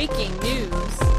Breaking news.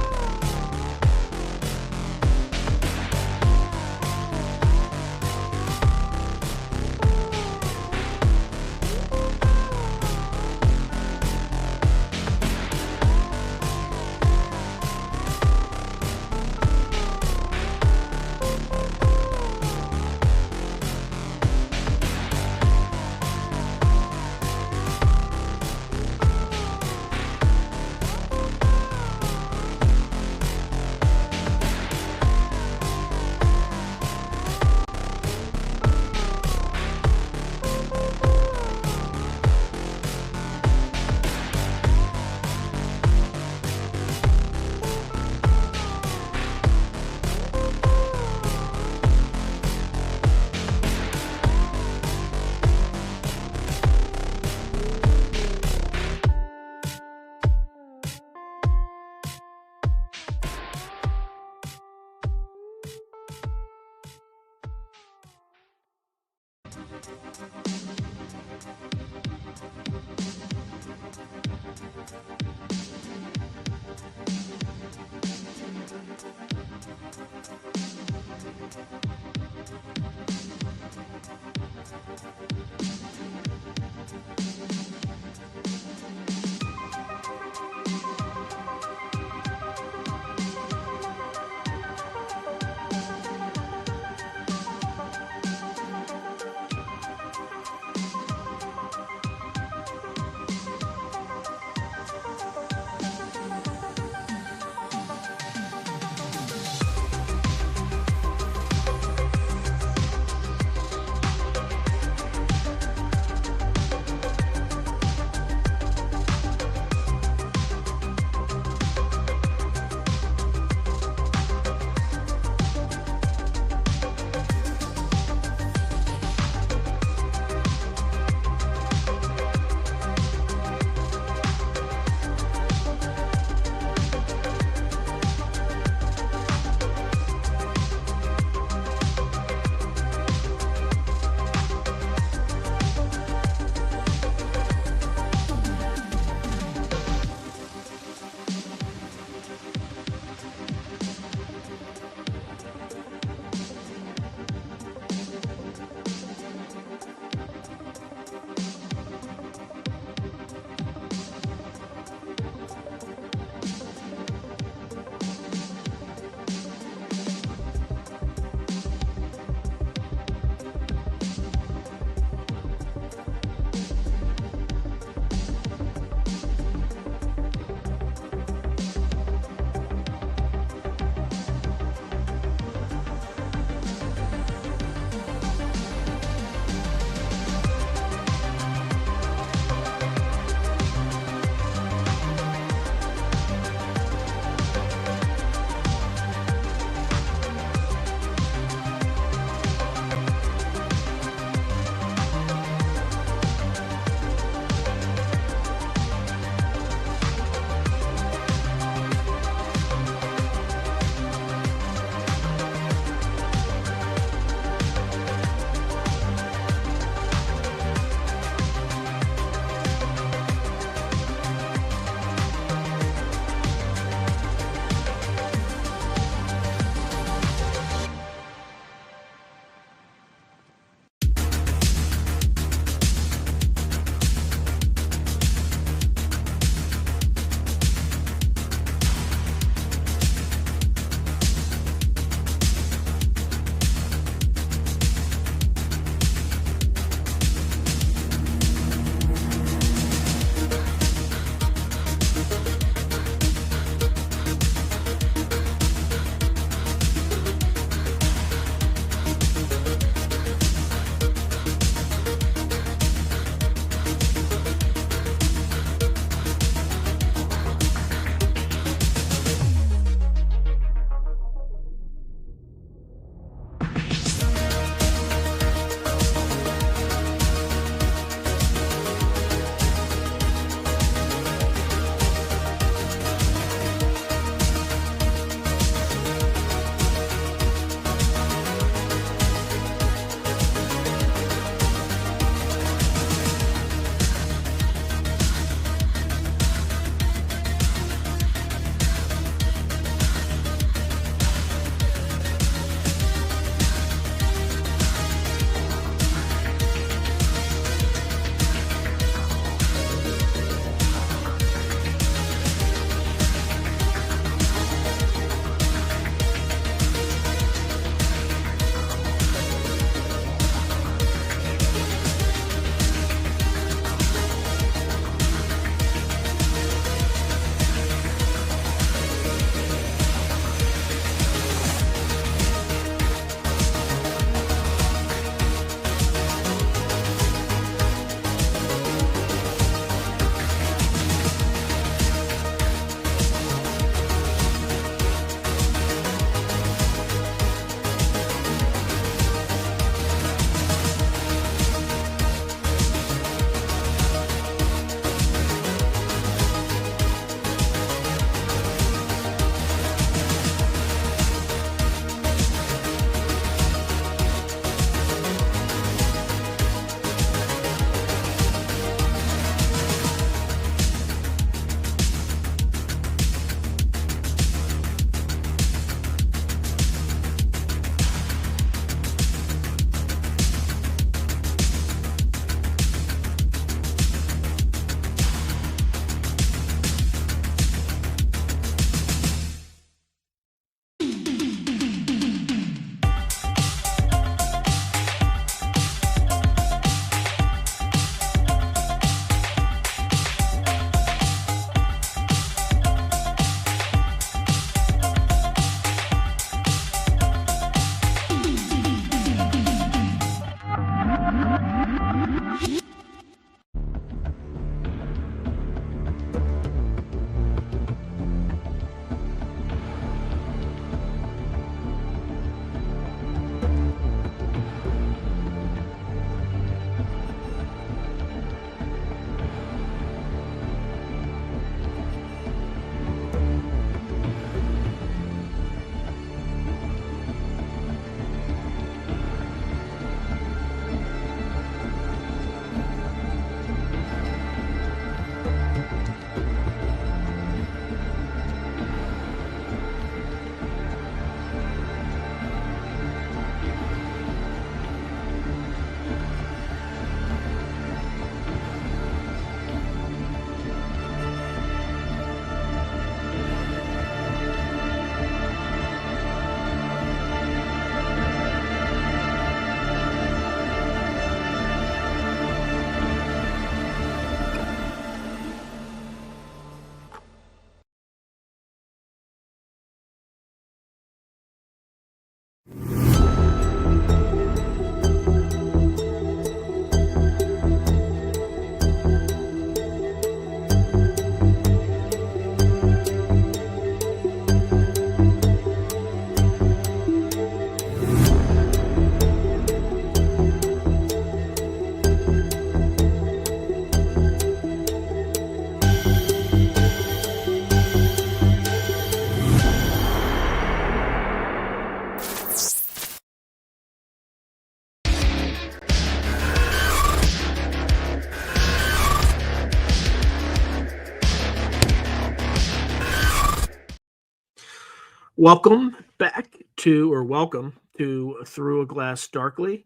Welcome back to, or welcome to Through a Glass Darkly.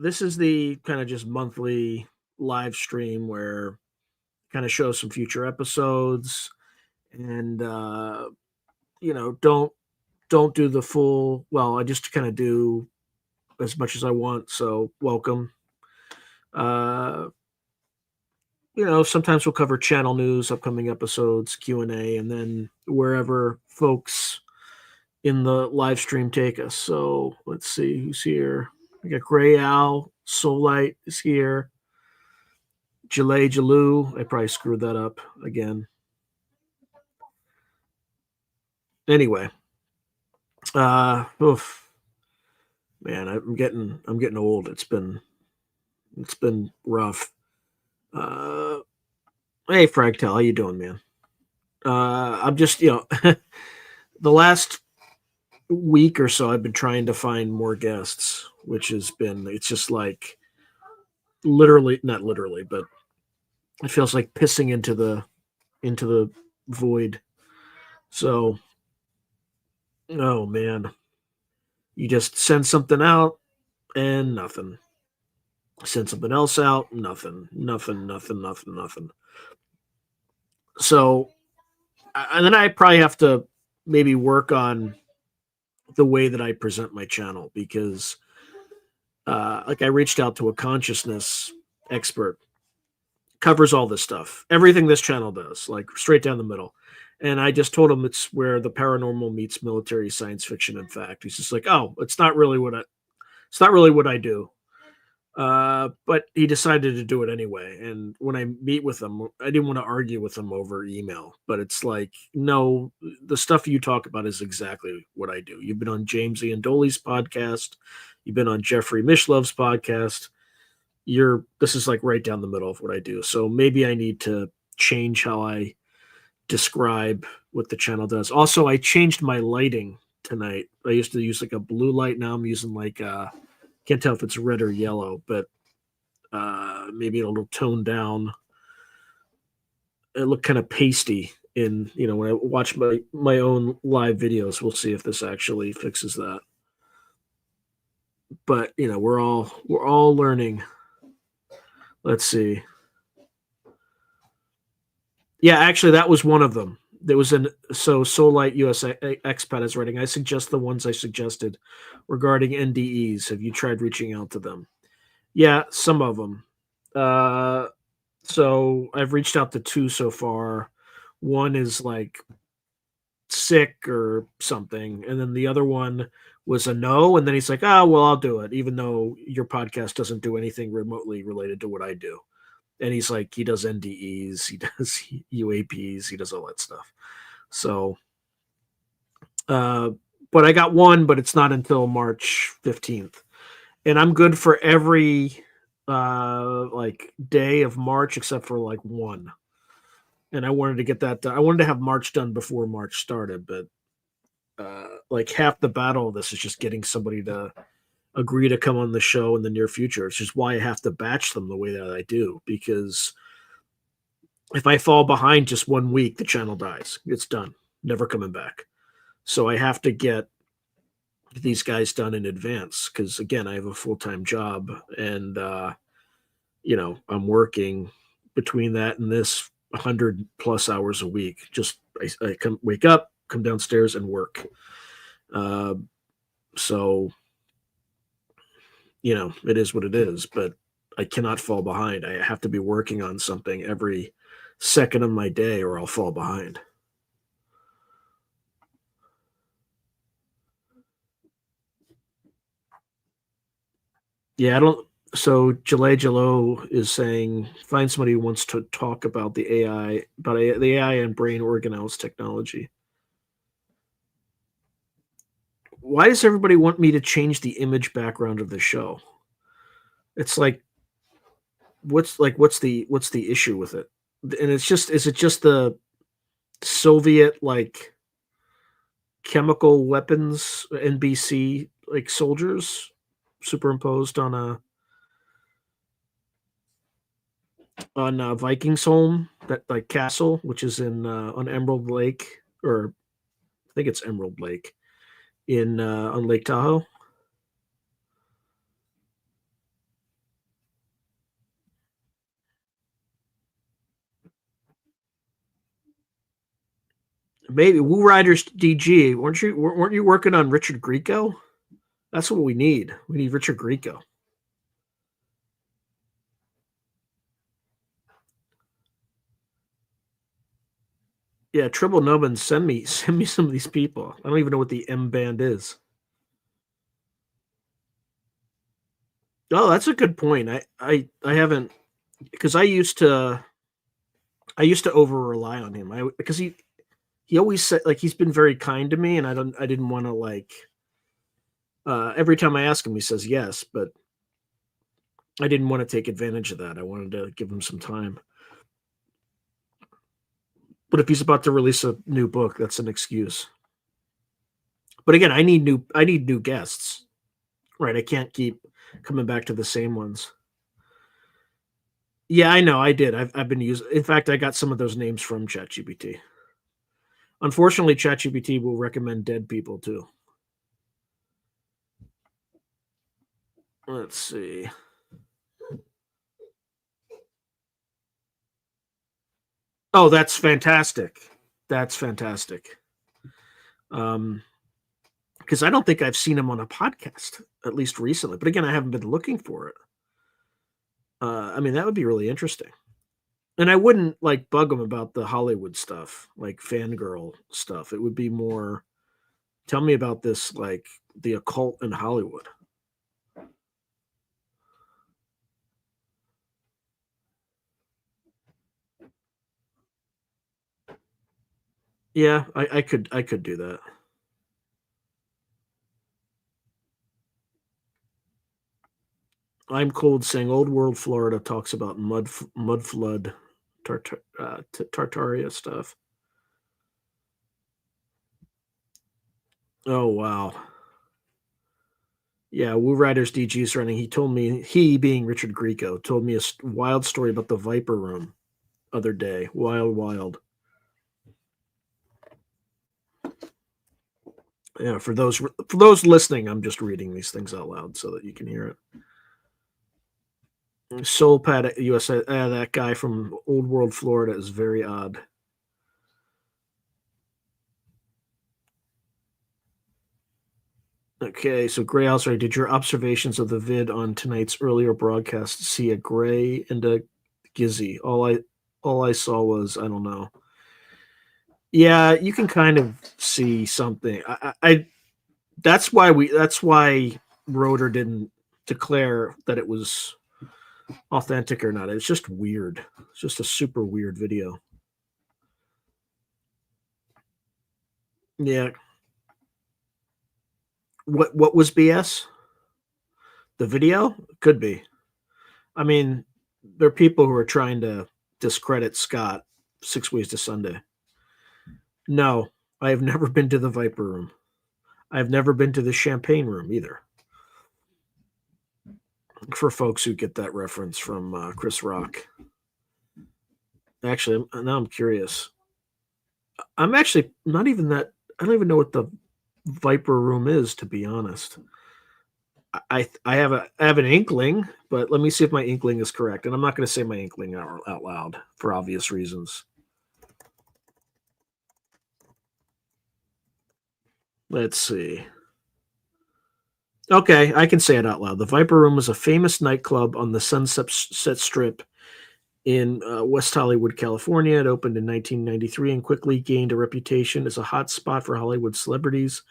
This is the kind of just monthly live stream where kind of show some future episodes and don't do the full. Well, I just kind of do as much as I want. So welcome. Uh, sometimes we'll cover channel news, upcoming episodes, Q&A, and then wherever folks in the live stream take us. So let's see who's here. We got Gray Owl, Soulite is here. Jalay Jaloo. I probably screwed that up again. Anyway. Oof. Man, I'm getting old. It's been rough. Hey Fragtel, how you doing, man? I'm just, the last week or so I've been trying to find more guests, which it's just like literally, not literally, but it feels like pissing into the void. So, oh man, you just send something out and nothing. Send something else out, nothing. So, and then I probably have to maybe work on the way that I present my channel because, like, I reached out to a consciousness expert, covers all this stuff, everything this channel does, like straight down the middle. And I just told him it's where the paranormal meets military science fiction. In fact, he's just like, "Oh, it's not really what I do." But he decided to do it anyway. And when I meet with him, I didn't want to argue with him over email. But it's like, no, the stuff you talk about is exactly what I do. You've been on James Ian Doley's podcast. You've been on Jeffrey Mishlov's podcast. This is like right down the middle of what I do. So maybe I need to change how I describe what the channel does. Also, I changed my lighting tonight. I used to use like a blue light. Now I'm using like can't tell if it's red or yellow, but maybe it'll tone down. It looked kind of pasty when I watch my own live videos. We'll see if this actually fixes that. But we're all learning. Let's see. Yeah, actually, that was one of them. There was Soulite US Expat is writing. I suggest the ones I suggested regarding NDEs. Have you tried reaching out to them? Yeah, some of them. So I've reached out to two so far. One is like sick or something, and then the other one was a no. And then he's like, "Oh, well, I'll do it, even though your podcast doesn't do anything remotely related to what I do." And he's like, he does NDEs, he does UAPs, he does all that stuff. So, but I got one, but it's not until March 15th. And I'm good for every like day of March except for like one. And I wanted to get that done. I wanted to have March done before March started, but like half the battle of this is just getting somebody to agree to come on the show in the near future. It's just why I have to batch them the way that I do, because if I fall behind just 1 week, the channel dies. It's done. Never coming back. So I have to get these guys done in advance because, again, I have a full-time job and, I'm working between that and this 100 plus hours a week. Just I wake up, come downstairs and work. So it is what it is, but I cannot fall behind. I have to be working on something every second of my day or I'll fall behind. Yeah, I don't. So Jalay Jalo is saying, find somebody who wants to talk about the AI and brain organelles technology. Why does everybody want me to change the image background of the show? It's like, what's the issue with it? And is it just the Soviet like chemical weapons NBC like soldiers superimposed on Viking's home, that like castle, which is in on Emerald Lake or think it's Emerald Lake in on Lake Tahoe. Maybe Woo Riders DG. Weren't you working on Richard Grieco? That's what we need. We need Richard Grieco. Yeah, Triple Nubbin, send me some of these people. I don't even know what the M band is. Oh, that's a good point. I haven't, because I used to over rely on him. Because he always said, like, he's been very kind to me, and I didn't want to, like, every time I ask him he says yes, but I didn't want to take advantage of that. I wanted to give him some time. But if he's about to release a new book, that's an excuse. But again, I need new guests. Right, I can't keep coming back to the same ones. Yeah, I know. I did. I've been using. In fact, I got some of those names from ChatGPT. Unfortunately, ChatGPT will recommend dead people too. Let's see. Oh, that's fantastic. That's fantastic. Because I don't think I've seen him on a podcast, at least recently. But again, I haven't been looking for it. I mean, that would be really interesting. And I wouldn't like bug him about the Hollywood stuff, like fangirl stuff. It would be more, tell me about this, like the occult in Hollywood. Yeah, I could do that. I'm cold saying Old World Florida talks about mud flood, Tartaria stuff. Oh wow. Yeah, Woo Riders DG is running. He told me, he being Richard Grieco, told me a wild story about the Viper Room other day. Wild. Yeah, for those listening, I'm just reading these things out loud so that you can hear it. Soul Pad USA, that guy from Old World Florida is very odd. Okay, so Gray Osray, did your observations of the vid on tonight's earlier broadcast see a gray and a gizzy? All I saw was, I don't know. Yeah, you can kind of see something. That's why Rotor didn't declare that it was authentic or not. It's just weird. It's just a super weird video. Yeah. What was BS? The video? Could be. I mean, there are people who are trying to discredit Scott 6 Ways to Sunday. No, I have never been to the Viper Room. I've never been to the Champagne Room either. For folks who get that reference from Chris Rock. Actually, now I'm curious. I'm actually not even that. I don't even know what the Viper Room is, to be honest. I have an inkling, but let me see if my inkling is correct. And I'm not going to say my inkling out loud for obvious reasons. Let's see. Okay, I can say it out loud. The Viper Room was a famous nightclub on the Sunset Strip in West Hollywood, California. It opened in 1993 and quickly gained a reputation as a hot spot for Hollywood celebrities,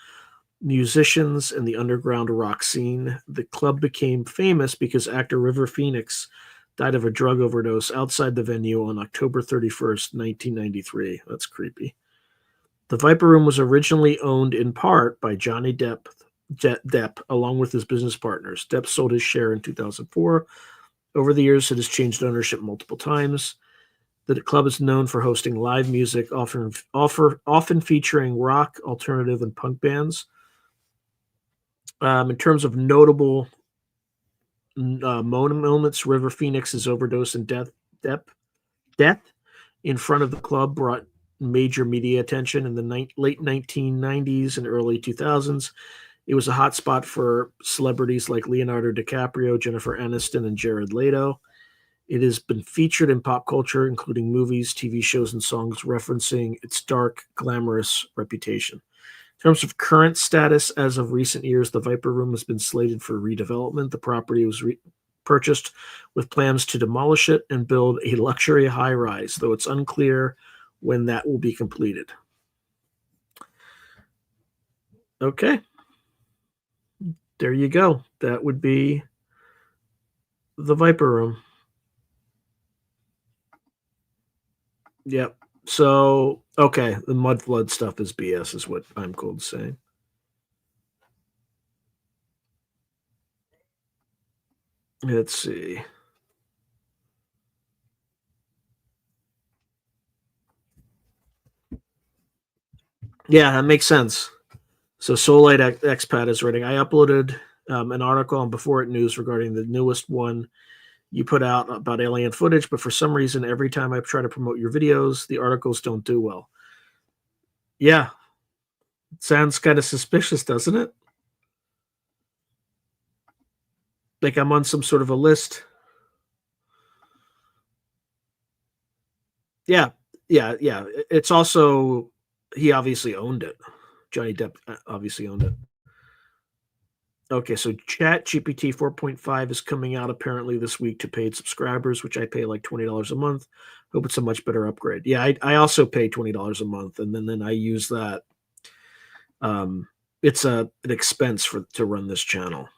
musicians, and the underground rock scene. The club became famous because actor River Phoenix died of a drug overdose outside the venue on October 31st, 1993. That's creepy. The Viper Room was originally owned in part by Johnny Depp, along with his business partners. Depp sold his share in 2004. Over the years, it has changed ownership multiple times. The club is known for hosting live music, often featuring rock, alternative, and punk bands. In terms of notable moments, River Phoenix's overdose and death in front of the club brought major media attention in the late 1990s and early 2000s. It was a hotspot for celebrities like Leonardo DiCaprio, Jennifer Aniston, and Jared Leto. It has been featured in pop culture, including movies, TV shows, and songs referencing its dark, glamorous reputation. In terms of current status, as of recent years, the Viper Room has been slated for redevelopment. The property was purchased with plans to demolish it and build a luxury high rise, though it's unclear when that will be completed. Okay, there you go. That would be the Viper Room. Yep. So, okay, the mud flood stuff is BS, is what I'm cold saying. Let's see. Yeah, that makes sense. So, Soulite Expat is writing. I uploaded an article on Before It News regarding the newest one you put out about alien footage, but for some reason, every time I try to promote your videos, the articles don't do well. Yeah, sounds kind of suspicious, doesn't it? Like I'm on some sort of a list. Yeah, yeah. It's also he obviously owned it. Johnny Depp obviously owned it. Okay, so Chat GPT 4.5 is coming out apparently this week to paid subscribers, which I pay like $20 a month. Hope it's a much better upgrade. Yeah, I also pay $20 a month, and then I use that. It's an expense for to run this channel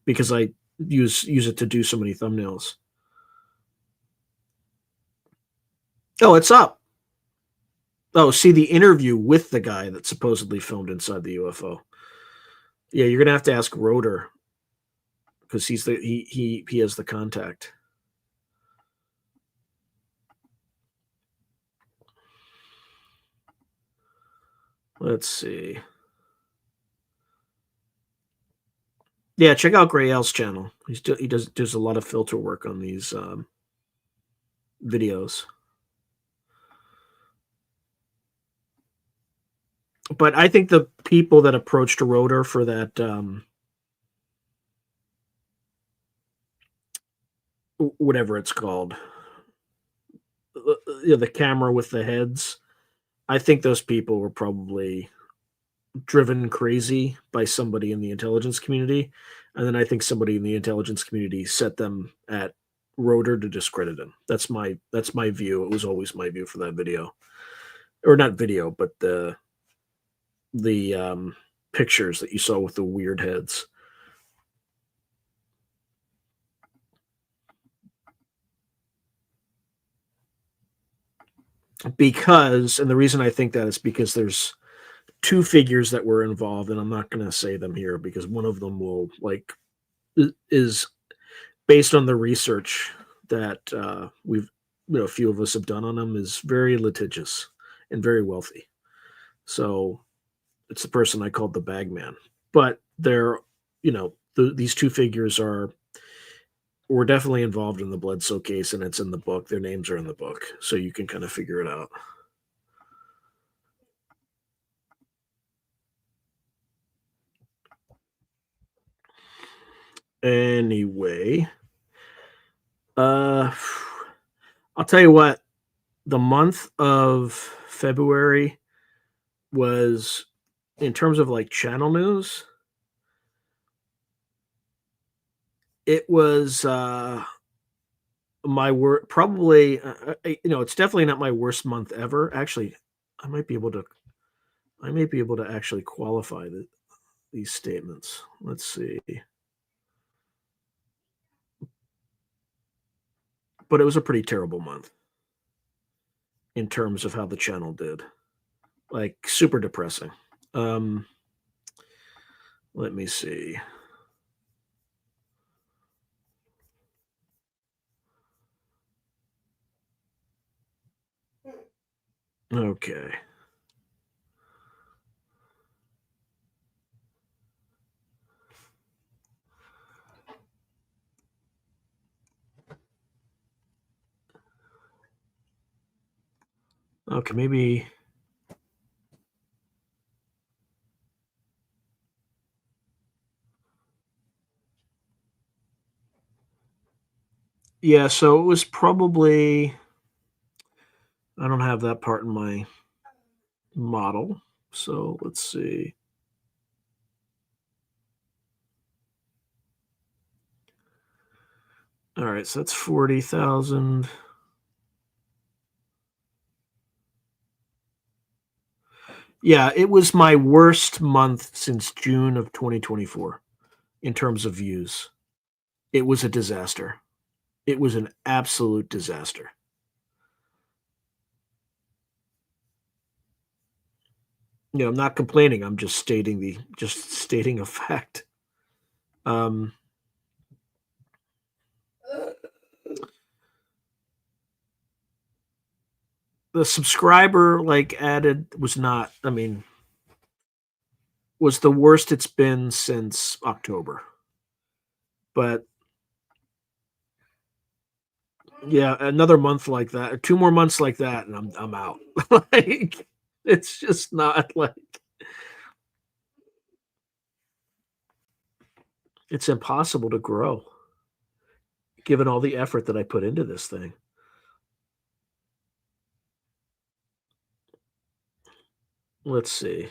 because I use it to do so many thumbnails. Oh, it's up. Oh, see the interview with the guy that supposedly filmed inside the UFO. Yeah, you're gonna have to ask Rotor because he has the contact. Let's see. Yeah, check out Grayel's channel. He does a lot of filter work on these videos. But I think the people that approached Rotor for that whatever it's called, the camera with the heads, I think those people were probably driven crazy by somebody in the intelligence community, and then I think somebody in the intelligence community set them at Rotor to discredit him. That's my view. It was always my view for that video, or not video, but the pictures that you saw with the weird heads. Because, and the reason I think that is because there's two figures that were involved, and I'm not going to say them here because one of them will is based on the research that we've a few of us have done on them, is very litigious and very wealthy. So it's the person I called the bagman. But they're these two figures were definitely involved in the Bledsoe case, and it's in the book. Their names are in the book, so you can kind of figure it out. Anyway, uh, I'll tell you what. The month of February was, in terms of like channel news, it was my word. Probably, it's definitely not my worst month ever. Actually, I might be able to. I may be able to actually qualify these statements. Let's see. But it was a pretty terrible month in terms of how the channel did. Like super depressing. Um, let me see. Okay. Okay, maybe. Yeah, so it was probably. I don't have that part in my model. So let's see. All right, so that's 40,000. Yeah, it was my worst month since June of 2024 in terms of views. It was a disaster. It was an absolute disaster. I'm not complaining. I'm just stating a fact. Um, the subscriber added was not. I mean, was the worst it's been since October. But yeah, another month like that, or 2 more months like that, and I'm out. Like, it's just not like it's impossible to grow given all the effort that I put into this thing. Let's see.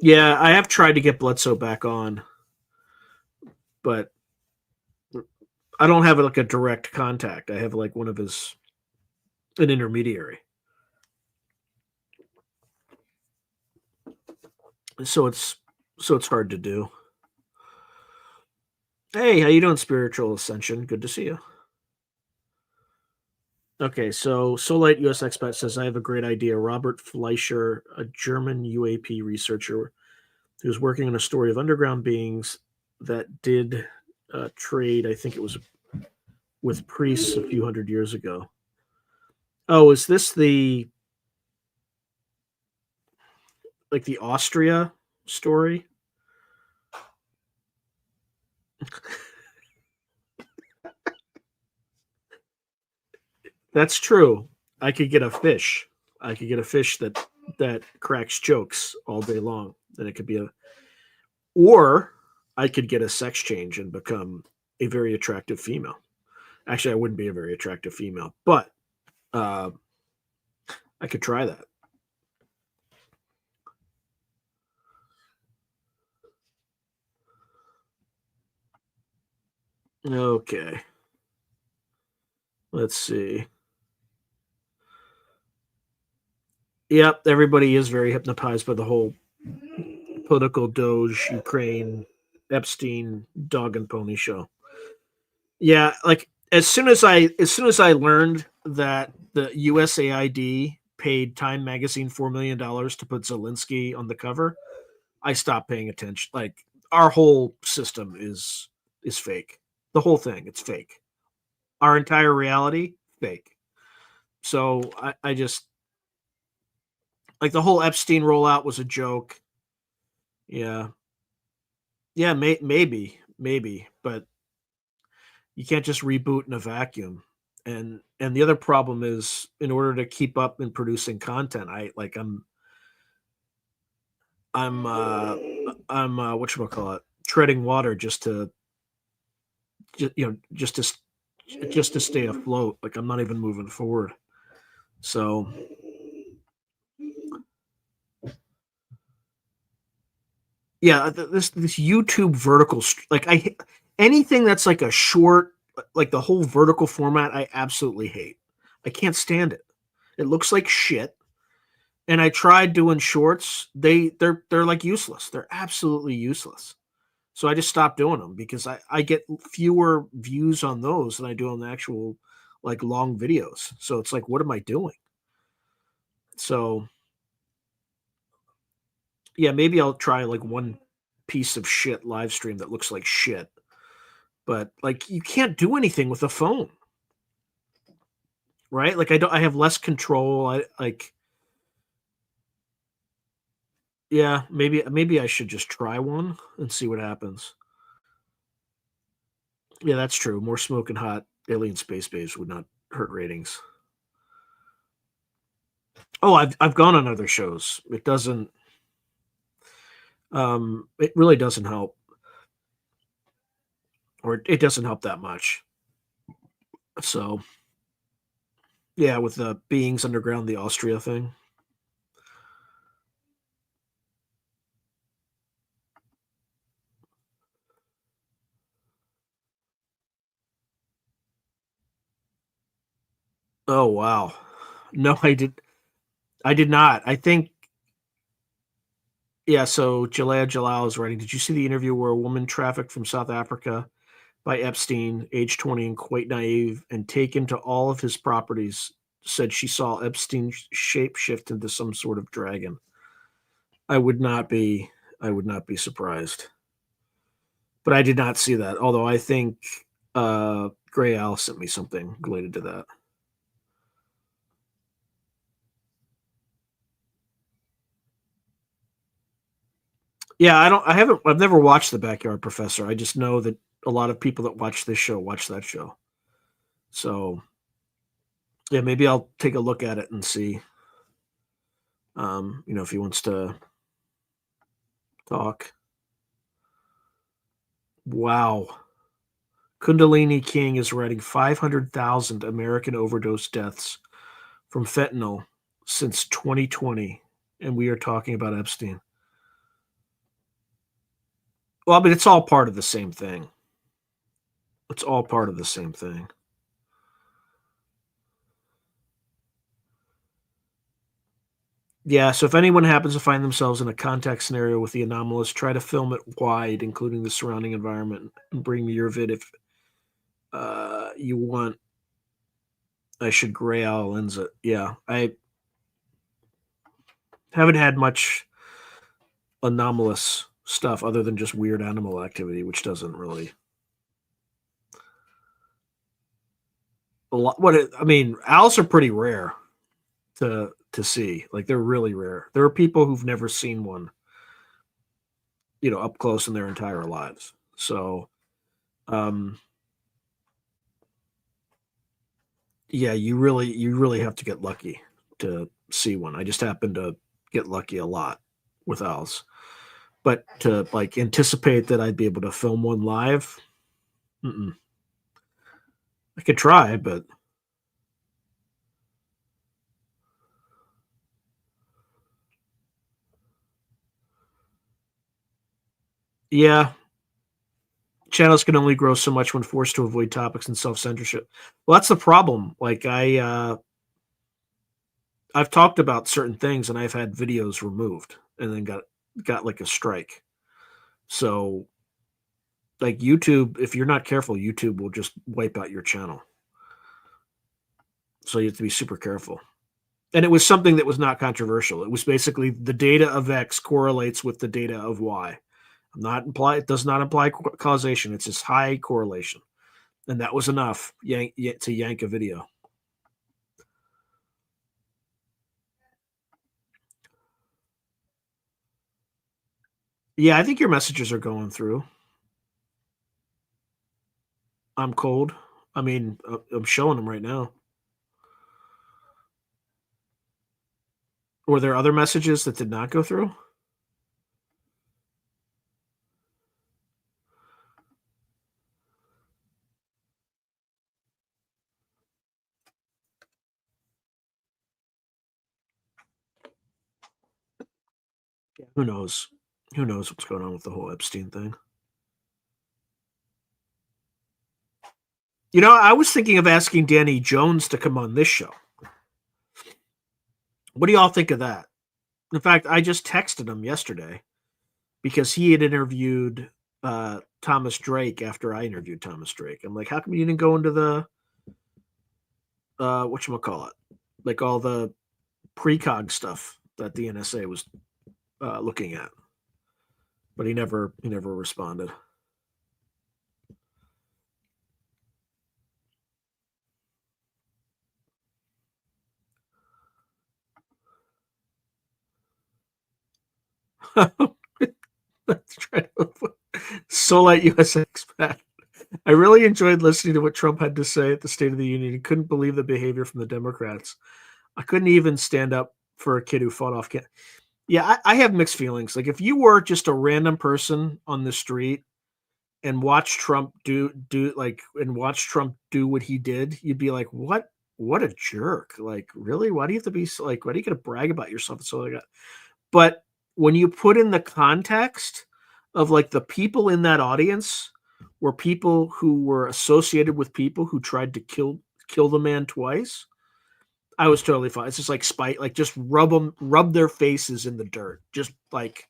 Yeah, I have tried to get Bledsoe back on, but I don't have a direct contact. I have one of an intermediary. So it's hard to do. Hey, how you doing, Spiritual Ascension? Good to see you. Okay, so Solite US Expat says I have a great idea. Robert Fleischer, a German UAP researcher who's working on a story of underground beings that did trade. I think it was with priests a few hundred years ago. Oh, is this the the Austria story? That's true. I could get a fish. I could get a fish that cracks jokes all day long. Then it could be or I could get a sex change and become a very attractive female. Actually, I wouldn't be a very attractive female, but uh, I could try that. Okay. Let's see. Yep, everybody is very hypnotized by the whole political Doge, Ukraine, Epstein, dog and pony show. Yeah, as soon as I learned that the USAID paid Time Magazine $4 million to put Zelensky on the cover, I stopped paying attention. Our whole system is fake. The whole thing, it's fake. Our entire reality, fake. So I just the whole Epstein rollout was a joke. Yeah, yeah, maybe, but you can't just reboot in a vacuum. And the other problem is, in order to keep up in producing content, I'm whatchamacallit, treading water just to stay afloat. Like, I'm not even moving forward. So yeah, this YouTube vertical anything that's like a short, like the whole vertical format, I absolutely hate. I can't stand it. It looks like shit. And I tried doing shorts. They're like useless. They're absolutely useless. So I just stopped doing them because I get fewer views on those than I do on the actual long videos. So it's like, what am I doing? So yeah, maybe I'll try one piece of shit live stream that looks like shit. But you can't do anything with a phone, right? I have less control. Yeah, maybe I should just try one and see what happens. Yeah, that's true. More smoking hot alien space base would not hurt ratings. Oh, I've gone on other shows. It doesn't. It really doesn't help, or it doesn't help that much. So yeah, with the beings underground, the Austria thing. Oh wow, no, I did. I did not. I think yeah. So Jalea Jalal is writing. Did you see the interview where a woman trafficked from South Africa by Epstein, age 20 and quite naive, and taken to all of his properties? Said she saw Epstein shape shift into some sort of dragon. I would not be. I would not be surprised. But I did not see that. Although I think Gray Al sent me something related to that. Yeah, I don't. I haven't. I've never watched The Backyard Professor. I just know that a lot of people that watch this show watch that show. So yeah, maybe I'll take a look at it and see. If he wants to talk. Wow. Kundalini King is writing 500,000 American overdose deaths from fentanyl since 2020, and we are talking about Epstein. Well, I mean, it's all part of the same thing. It's all part of the same thing. Yeah, so if anyone happens to find themselves in a contact scenario with the anomalous, try to film it wide, including the surrounding environment, and bring me your vid if you want. I should gray owl lens it. Yeah, I haven't had much anomalous stuff other than just weird animal activity, which doesn't really a lot. I mean, owls are pretty rare to see. Like they're really rare. There are people who've never seen one, up close in their entire lives. So, um, yeah, you really have to get lucky to see one. I just happen to get lucky a lot with owls, but to like anticipate that I'd be able to film one live, mm-mm. I could try, but yeah, channels can only grow so much when forced to avoid topics and self censorship. Well, that's the problem. Like I've talked about certain things and I've had videos removed and then got like a strike. So like YouTube, if you're not careful, YouTube will just wipe out your channel. So you have to be super careful. And it was something that was not controversial. It was basically the data of X correlates with the data of Y. Not imply it does not imply causation. It's just high correlation, and that was enough to yank a video. Yeah, I think your messages are going through. I'm cold. I mean, I'm showing them right now. Were there other messages that did not go through? Yeah. Who knows? Who knows what's going on with the whole Epstein thing? I was thinking of asking Danny Jones to come on this show. What do y'all think of that? In fact, I just texted him yesterday because he had interviewed Thomas Drake after I interviewed Thomas Drake. I'm like, how come you didn't go into the whatchamacallit? Like all the precog stuff that the NSA was looking at. But he never responded. Let's try to Solite US expat. I really enjoyed listening to what Trump had to say at the State of the Union. He couldn't believe the behavior from the Democrats. I couldn't even stand up for a kid who fought off. Yeah, I have mixed feelings. Like if you were just a random person on the street and watch Trump watch Trump do what he did, you'd be like, what a jerk. Like, really? Why do you have to be like, why do you gotta brag about yourself and so like that? But when you put in the context of like the people in that audience were people who were associated with people who tried to kill the man twice, I was totally fine. It's just like spite, like just rub their faces in the dirt. Just like,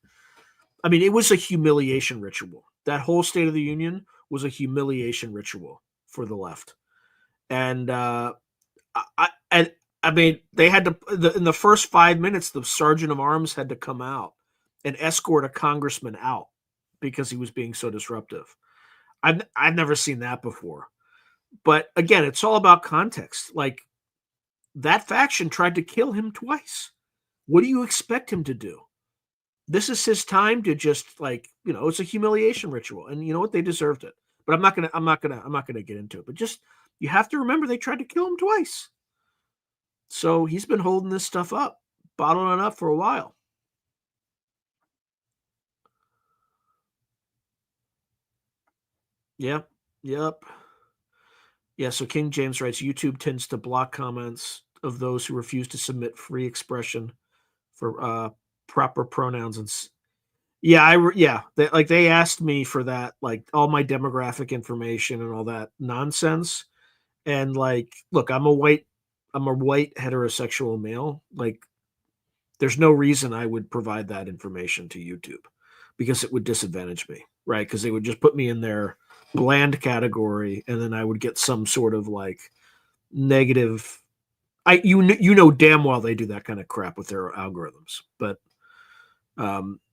I mean, it was a humiliation ritual. That whole State of the Union was a humiliation ritual for the left. And and I mean, they had to in the first 5 minutes, the sergeant of arms had to come out and escort a congressman out because he was being so disruptive. I've never seen that before. But again, it's all about context. Like that faction tried to kill him twice. What do you expect him to do? This is his time to just like, it's a humiliation ritual. And you know what? They deserved it. But I'm not gonna get into it. But just you have to remember they tried to kill him twice. So he's been holding this stuff up, bottling it up for a while. Yep. Yep. Yeah. So King James writes YouTube tends to block comments of those who refuse to submit free expression for proper pronouns and yeah, they asked me for that, like all my demographic information and all that nonsense. And like, look, I'm a white heterosexual male. Like, there's no reason I would provide that information to YouTube because it would disadvantage me, right? Because they would just put me in their bland category, and then I would get some sort of like negative. You know damn well they do that kind of crap with their algorithms, but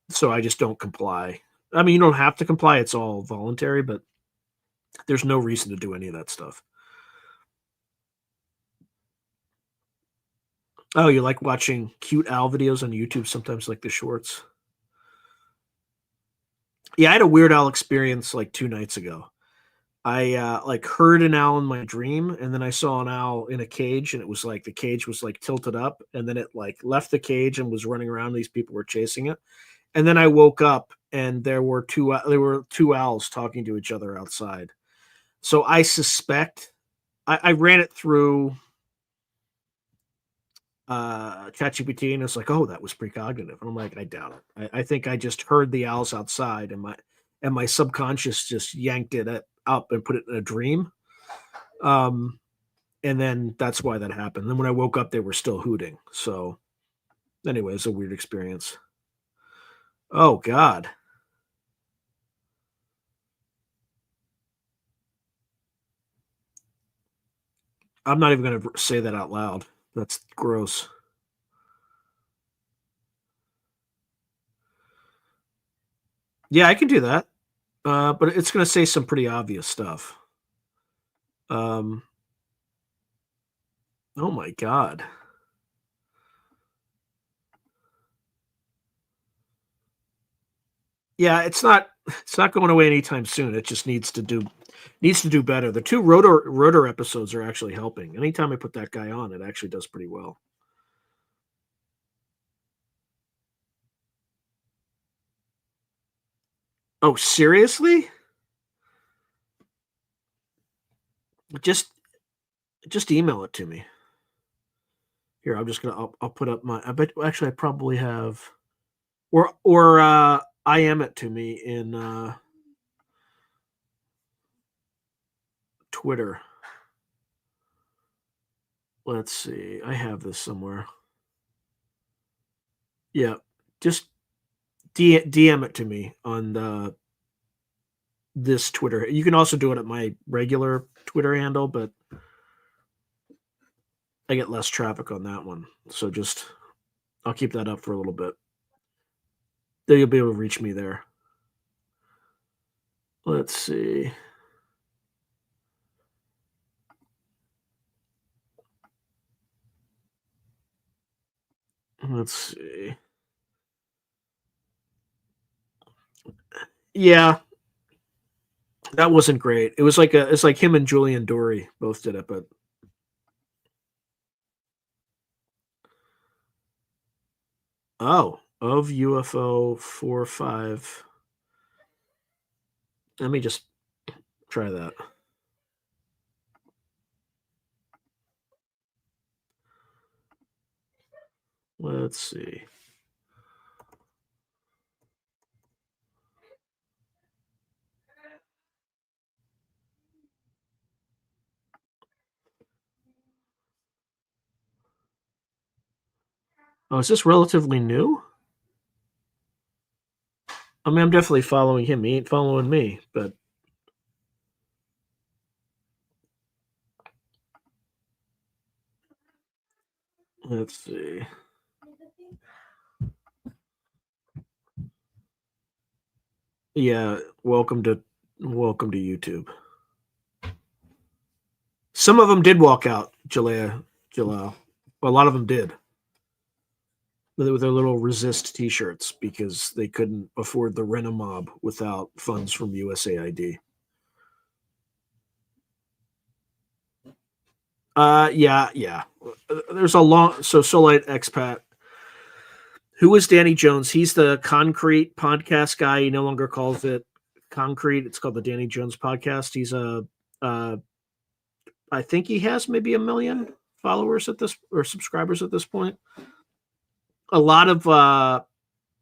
so I just don't comply. I mean, you don't have to comply; it's all voluntary, but there's no reason to do any of that stuff. Oh, you like watching cute owl videos on YouTube sometimes, like the shorts? Yeah, I had a Weird Al experience like 2 nights ago. I like heard an owl in my dream, and then I saw an owl in a cage, and it was like the cage was like tilted up, and then it like left the cage and was running around. These people were chasing it, and then I woke up, and there were two owls talking to each other outside. So I suspect I ran it through ChatGPT, and it's like, oh, that was precognitive, and I'm like, I doubt it. I think I just heard the owls outside, and my subconscious just yanked it up and put it in a dream. Um, and then that's why that happened. And then when I woke up, they were still hooting. So anyway, it's a weird experience. Oh God, I'm not even going to say that out loud. That's gross. Yeah, I can do that, but it's going to say some pretty obvious stuff. Um, oh my God. Yeah, it's not going away anytime soon. It just needs to do better. The two rotor episodes are actually helping. Anytime I put that guy on, it actually does pretty well. Oh, seriously? Just just email it to me. Here, I'll put up my. I bet actually I probably have or I am it to me in Twitter. Let's see. I have this somewhere. Yeah, just DM it to me on this Twitter. You can also do it at my regular Twitter handle, but I get less traffic on that one. So just I'll keep that up for a little bit. Then you'll be able to reach me there. Let's see. Let's see. Yeah, That wasn't great. It was like it's like him and Julian Dory both did it, but of UFO 4 5. Let me just try that. Let's see. Oh, is this relatively new? I mean, I'm definitely following him. He ain't following me, but let's see. Yeah, welcome to YouTube. Some of them did walk out, Jalal. A lot of them did with their little resist T-shirts because they couldn't afford the rent a mob without funds from USAID. Yeah. There's a long Solite expat. Who is Danny Jones? He's the Concrete podcast guy. He no longer calls it Concrete. It's called the Danny Jones podcast. He's uh I think he has maybe 1 million followers at this or subscribers at this point. A lot of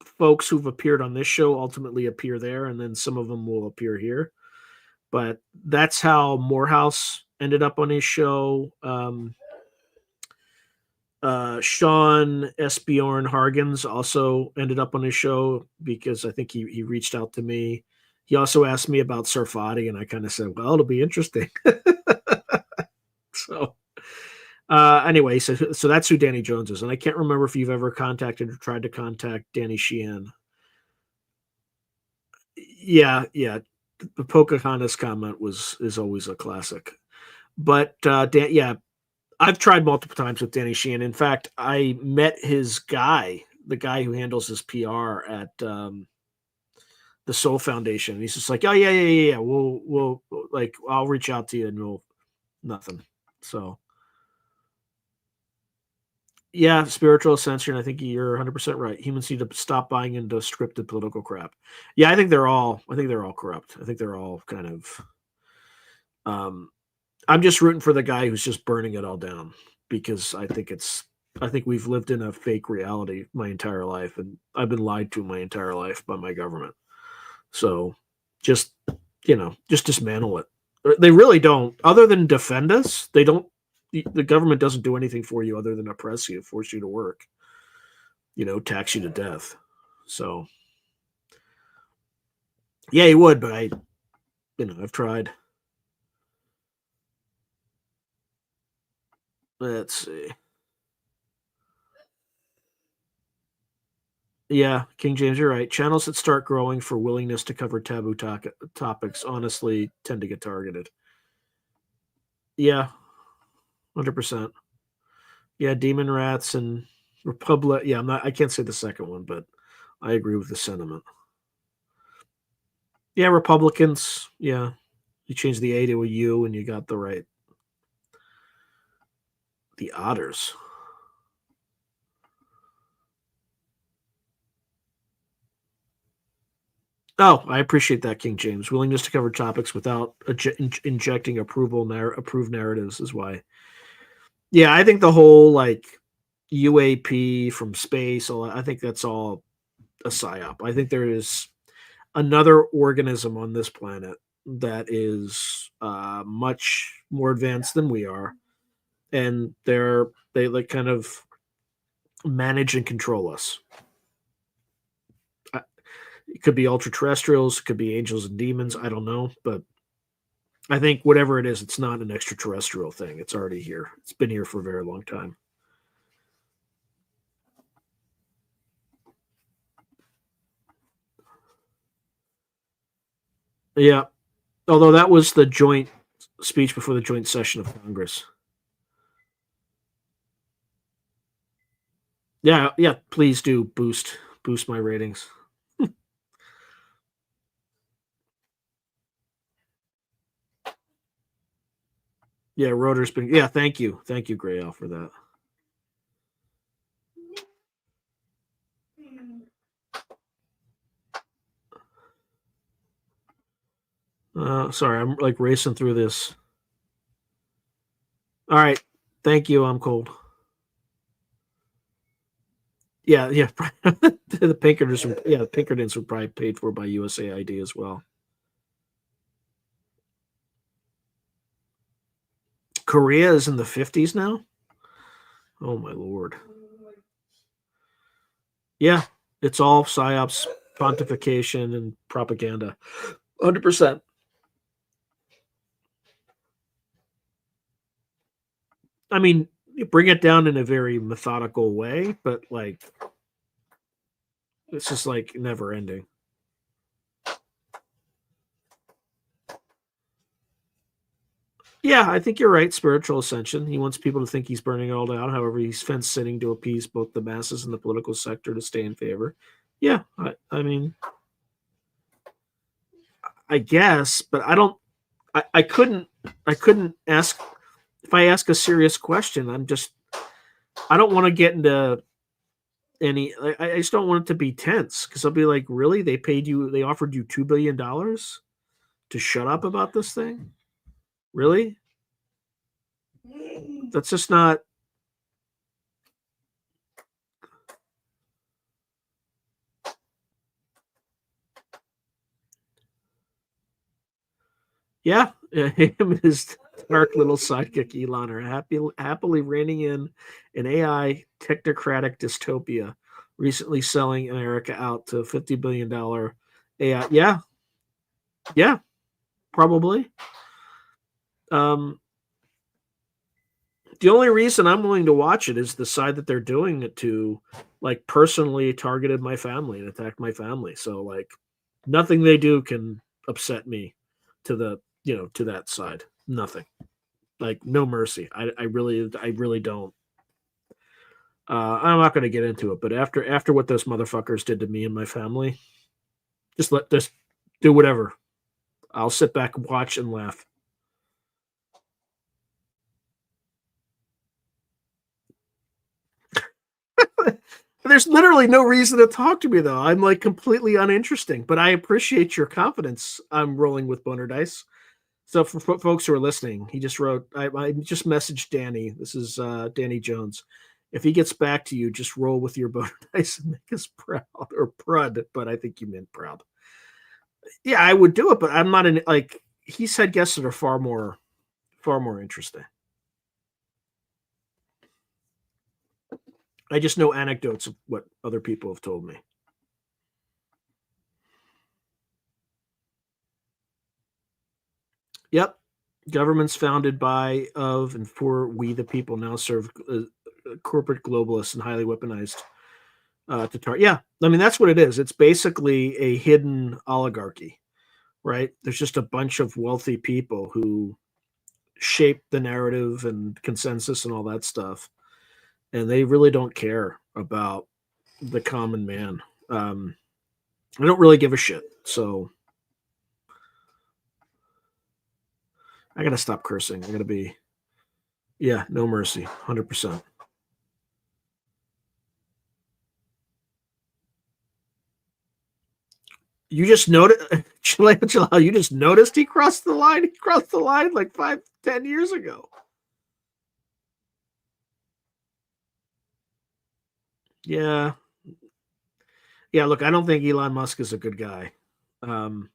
folks who've appeared on this show ultimately appear there, and then some of them will appear here. But that's how Morehouse ended up on his show. Sean Esbjorn Hargens also ended up on his show because I think he reached out to me. He also asked me about Sarfati, and I kind of said, well, it'll be interesting. So anyway, so that's who Danny Jones is. And I can't remember if you've ever contacted or tried to contact Danny Sheehan. Yeah. The Pocahontas comment is always a classic. But yeah, I've tried multiple times with Danny Sheehan. In fact, I met his guy, the guy who handles his PR at the Soul Foundation. He's just like, oh yeah. We'll like I'll reach out to you and we'll nothing. So yeah, spiritual ascension. I think you're 100% right. Humans need to stop buying into scripted political crap. Yeah, I think they're all corrupt. I think they're all kind of. I'm just rooting for the guy who's just burning it all down because I think we've lived in a fake reality my entire life, and I've been lied to my entire life by my government. So, just just dismantle it. They really don't. Other than defend us, they don't. The government doesn't do anything for you other than oppress you, force you to work, tax you to death. So, yeah, he would, but I've tried. Let's see. Yeah, King James, you're right. Channels that start growing for willingness to cover taboo topics honestly tend to get targeted. Yeah, 100%. Yeah, Demon Rats and Republic. Yeah, I can't say the second one, but I agree with the sentiment. Yeah, Republicans. Yeah, you change the A to a U and you got the right. The Otters. Oh, I appreciate that, King James. Willingness to cover topics without injecting approved narratives is why. Yeah, I think the whole like UAP from space, I think that's all a psyop. I think there is another organism on this planet that is much more advanced than we are, and they like kind of manage and control us. It could be ultra terrestrials, it could be angels and demons. I don't know, but I think whatever it is, it's not an extraterrestrial thing. It's already here. It's been here for a very long time. Yeah. Although that was the joint speech before the joint session of Congress. Yeah. Please do boost my ratings. Yeah, rotor's been. Yeah, thank you, Grail, for that. Sorry, I'm like racing through this. All right, thank you. I'm cold. Yeah, yeah. The Pinkertons, yeah, the Pinkertons were probably paid for by USAID as well. Korea is in the 50s now. Oh my lord. Yeah, it's all psyops, pontification, and propaganda. 100%. I mean, you bring it down in a very methodical way, but like it's just like never ending. Yeah, I think you're right. Spiritual ascension. He wants people to think he's burning it all down. However, he's fence sitting to appease both the masses and the political sector to stay in favor. Yeah, I mean, I guess, but I don't. I couldn't. I couldn't ask. If I ask a serious question, I'm just. I don't want to get into any. I just don't want it to be tense because I'll be like, really? They paid you. They offered you $2 billion to shut up about this thing. Really? That's just not. Yeah, him and his dark little sidekick Elon are happily reigning in an AI technocratic dystopia, recently selling America out to $50 billion AI. Yeah, yeah, probably. Um, the only reason I'm willing to watch it is the side that they're doing it to, like, personally targeted my family and attacked my family. So, like, nothing they do can upset me to the to that side. Nothing. Like, no mercy. I really don't. I'm not going to get into it, but after what those motherfuckers did to me and my family, just let this do whatever. I'll sit back and watch and laugh. There's literally no reason to talk to me though. I'm like completely uninteresting, but I appreciate your confidence. I'm rolling with boner dice. So for folks who are listening, he just wrote. I just messaged Danny. This is Danny Jones. If he gets back to you, just roll with your boner dice and make us proud or prud. But I think you meant proud. Yeah, I would do it, but I'm not in like he said guests that are far more interesting. I just know anecdotes of what other people have told me. Yep. Governments founded by, of, and for we the people now serve corporate globalists and highly weaponized to target. Yeah, I mean that's what it is. It's basically a hidden oligarchy, right? There's just a bunch of wealthy people who shape the narrative and consensus and all that stuff, and they really don't care about the common man. Um, I don't really give a shit. So I gotta stop cursing. I gotta be, yeah, no mercy, 100%. You just noticed, you just noticed he crossed the line. He crossed the line like 5, 10 years ago. Yeah, yeah. Look, I don't think Elon Musk is a good guy, um,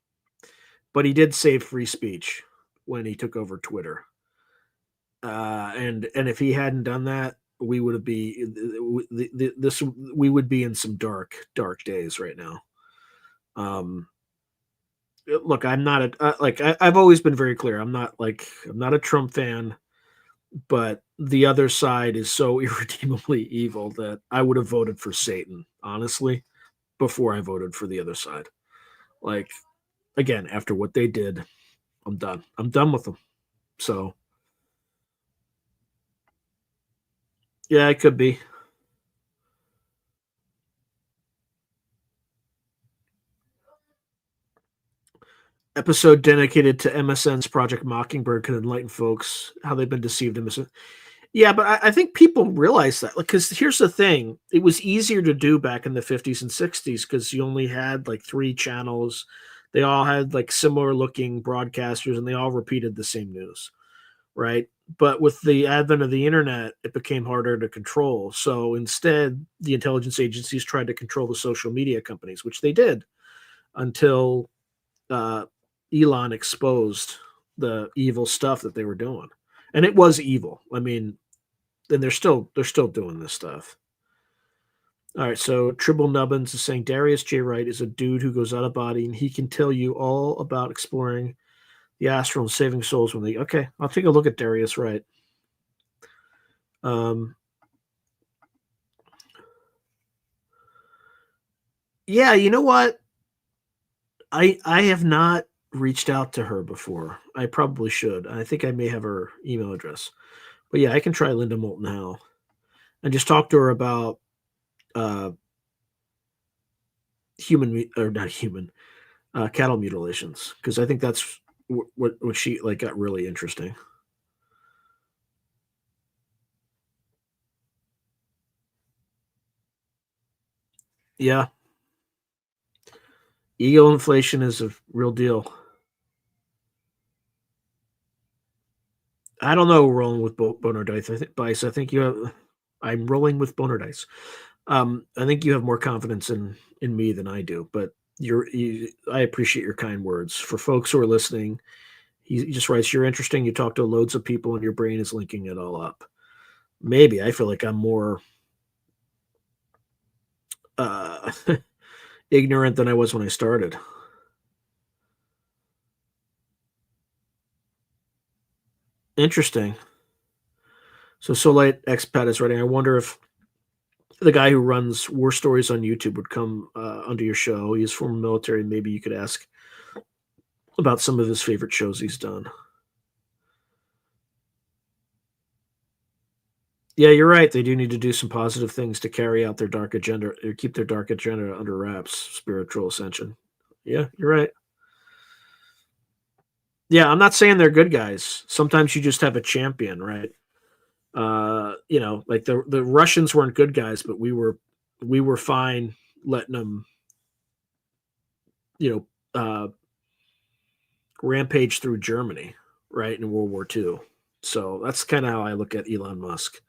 but he did save free speech when he took over Twitter. And if he hadn't done that, we would be this we would be in some dark days right now. Um, look, I'm not a like I've always been very clear. I'm not a Trump fan, but the other side is so irredeemably evil that I would have voted for Satan, honestly, before I voted for the other side. Like, again, after what they did, I'm done. I'm done with them. So yeah, it could be. episode dedicated to MSN's Project Mockingbird could enlighten folks how they've been deceived in this. Yeah, but I think people realize that, because here's the thing: it was easier to do back in the 50s and 60s because you only had like 3 channels. They all had like similar looking broadcasters, and they all repeated the same news, right? But with the advent of the internet, it became harder to control. So instead, the intelligence agencies tried to control the social media companies, which they did until uh, Elon exposed the evil stuff that they were doing, and it was evil. I mean, and they're still doing this stuff. All right, so Tribble Nubbins is saying Darius J. Wright is a dude who goes out of body, and he can tell you all about exploring the astral and saving souls when they. Okay, I'll take a look at Darius Wright. Yeah, you know what? I have not reached out to her before. I probably should. I think I may have her email address. But yeah, I can try Linda Moulton Howe and just talk to her about uh, cattle mutilations, because I think that's what she like got really interesting. Yeah, ego inflation is a real deal. I don't know. Rolling with boner dice. I think you have. I'm rolling with boner dice. I think you have more confidence in me than I do, but I appreciate your kind words. For folks who are listening, he just writes, "You're interesting. You talk to loads of people, and your brain is linking it all up." Maybe I feel like I'm more uh, ignorant than I was when I started. Interesting. So Solite Expat is writing. I wonder if the guy who runs War Stories on YouTube would come onto your show. He's former military. Maybe you could ask about some of his favorite shows he's done. Yeah, you're right. They do need to do some positive things to carry out their dark agenda or keep their dark agenda under wraps. Spiritual ascension. Yeah, you're right. Yeah, I'm not saying they're good guys. Sometimes you just have a champion, right? Like the Russians weren't good guys, but we were fine letting them, you rampage through Germany, right, in World War II. So that's kind of how I look at Elon Musk,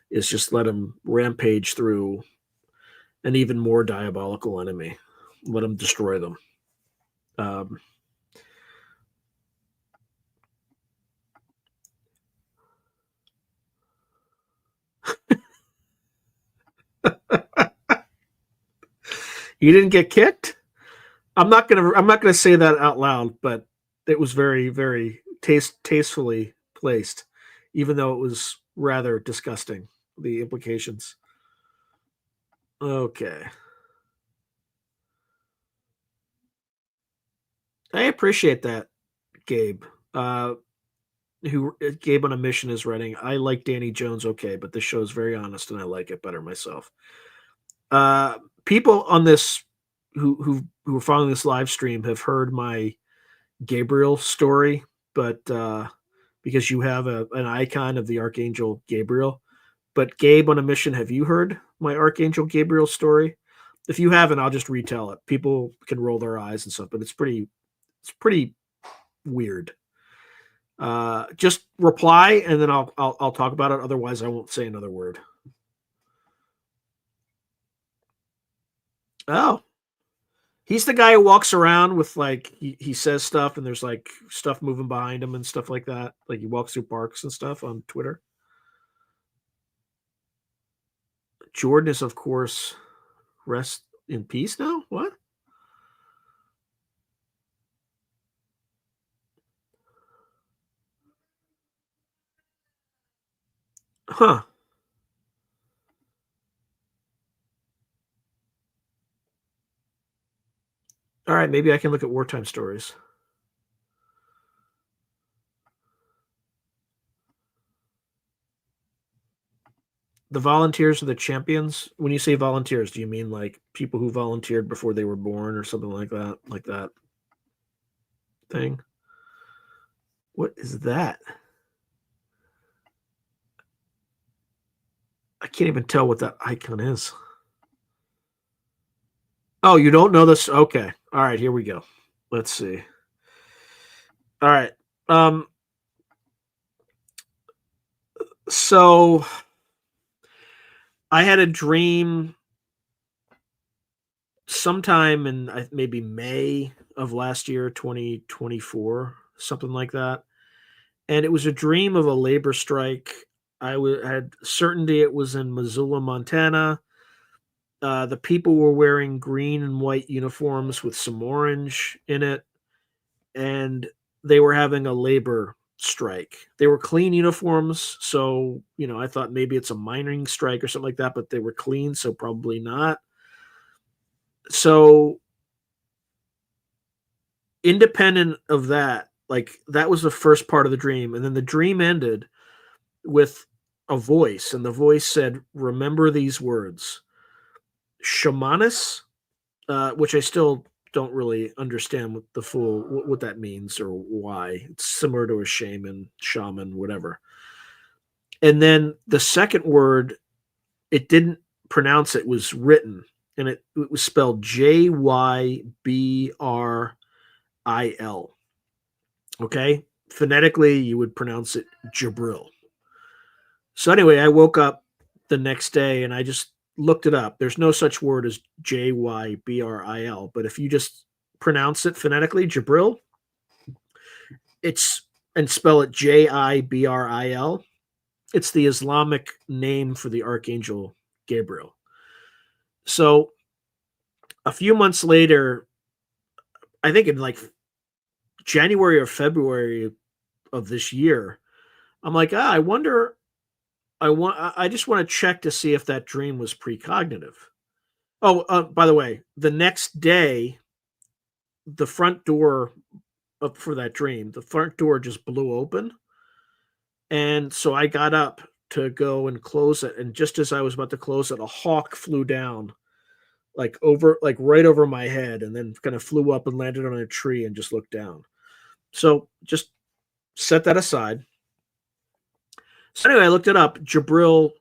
is just let him rampage through an even more diabolical enemy, let him destroy them. Um, you didn't get kicked. I'm not gonna say that out loud, but it was very very tastefully placed, even though it was rather disgusting. The implications. Okay, I appreciate that, Gabe. Who Gabe on a mission is writing. I like Danny Jones, okay, but this show is very honest, and I like it better myself. People on this who are following this live stream have heard my Gabriel story, but because you have an icon of the Archangel Gabriel. But Gabe on a mission, have you heard my Archangel Gabriel story? If you haven't, I'll just retell it. People can roll their eyes and stuff, but it's pretty weird. Just reply, and then I'll talk about it. Otherwise, I won't say another word. Oh, he's the guy who walks around with like he says stuff, and there's like stuff moving behind him and stuff like that. Like he walks through parks and stuff on Twitter. Jordan is, of course, rest in peace now. What? Huh. All right, maybe I can look at wartime stories. The volunteers are the champions. When you say volunteers, do you mean like people who volunteered before they were born or something like that? Like that? thing. What is that? I can't even tell what that icon is. Oh, you don't know this? Okay. All right, here we go. Let's see. All right. So I had a dream sometime in maybe May of last year, 2024, something like that. And it was a dream of a labor strike. Had certainty it was in Missoula, Montana. The people were wearing green and white uniforms with some orange in it, and they were having a labor strike. They were clean uniforms, so I thought maybe it's a mining strike or something like that, but they were clean, so probably not. So independent of that, like that was the first part of the dream, and then the dream ended with a voice, and the voice said, "Remember these words, shamanis," which I still don't really understand what that means or why. It's similar to a shaman, whatever. And then the second word, it didn't pronounce it, was written, and it was spelled Jybril. Okay, phonetically you would pronounce it Jabril. So anyway, I woke up the next day and I just looked it up. There's no such word as Jybril, but if you just pronounce it phonetically, Jabril, it's and spell it Jibril, it's the Islamic name for the Archangel Gabriel. So a few months later, I think in like January or February of this year, I'm like, I wonder. I just want to check to see if that dream was precognitive. Oh, by the way, the next day, the front door for that dream, the front door just blew open, and so I got up to go and close it, and just as I was about to close it, a hawk flew down, like right over my head, and then kind of flew up and landed on a tree and just looked down. So just set that aside. So anyway, I looked it up. Jabril,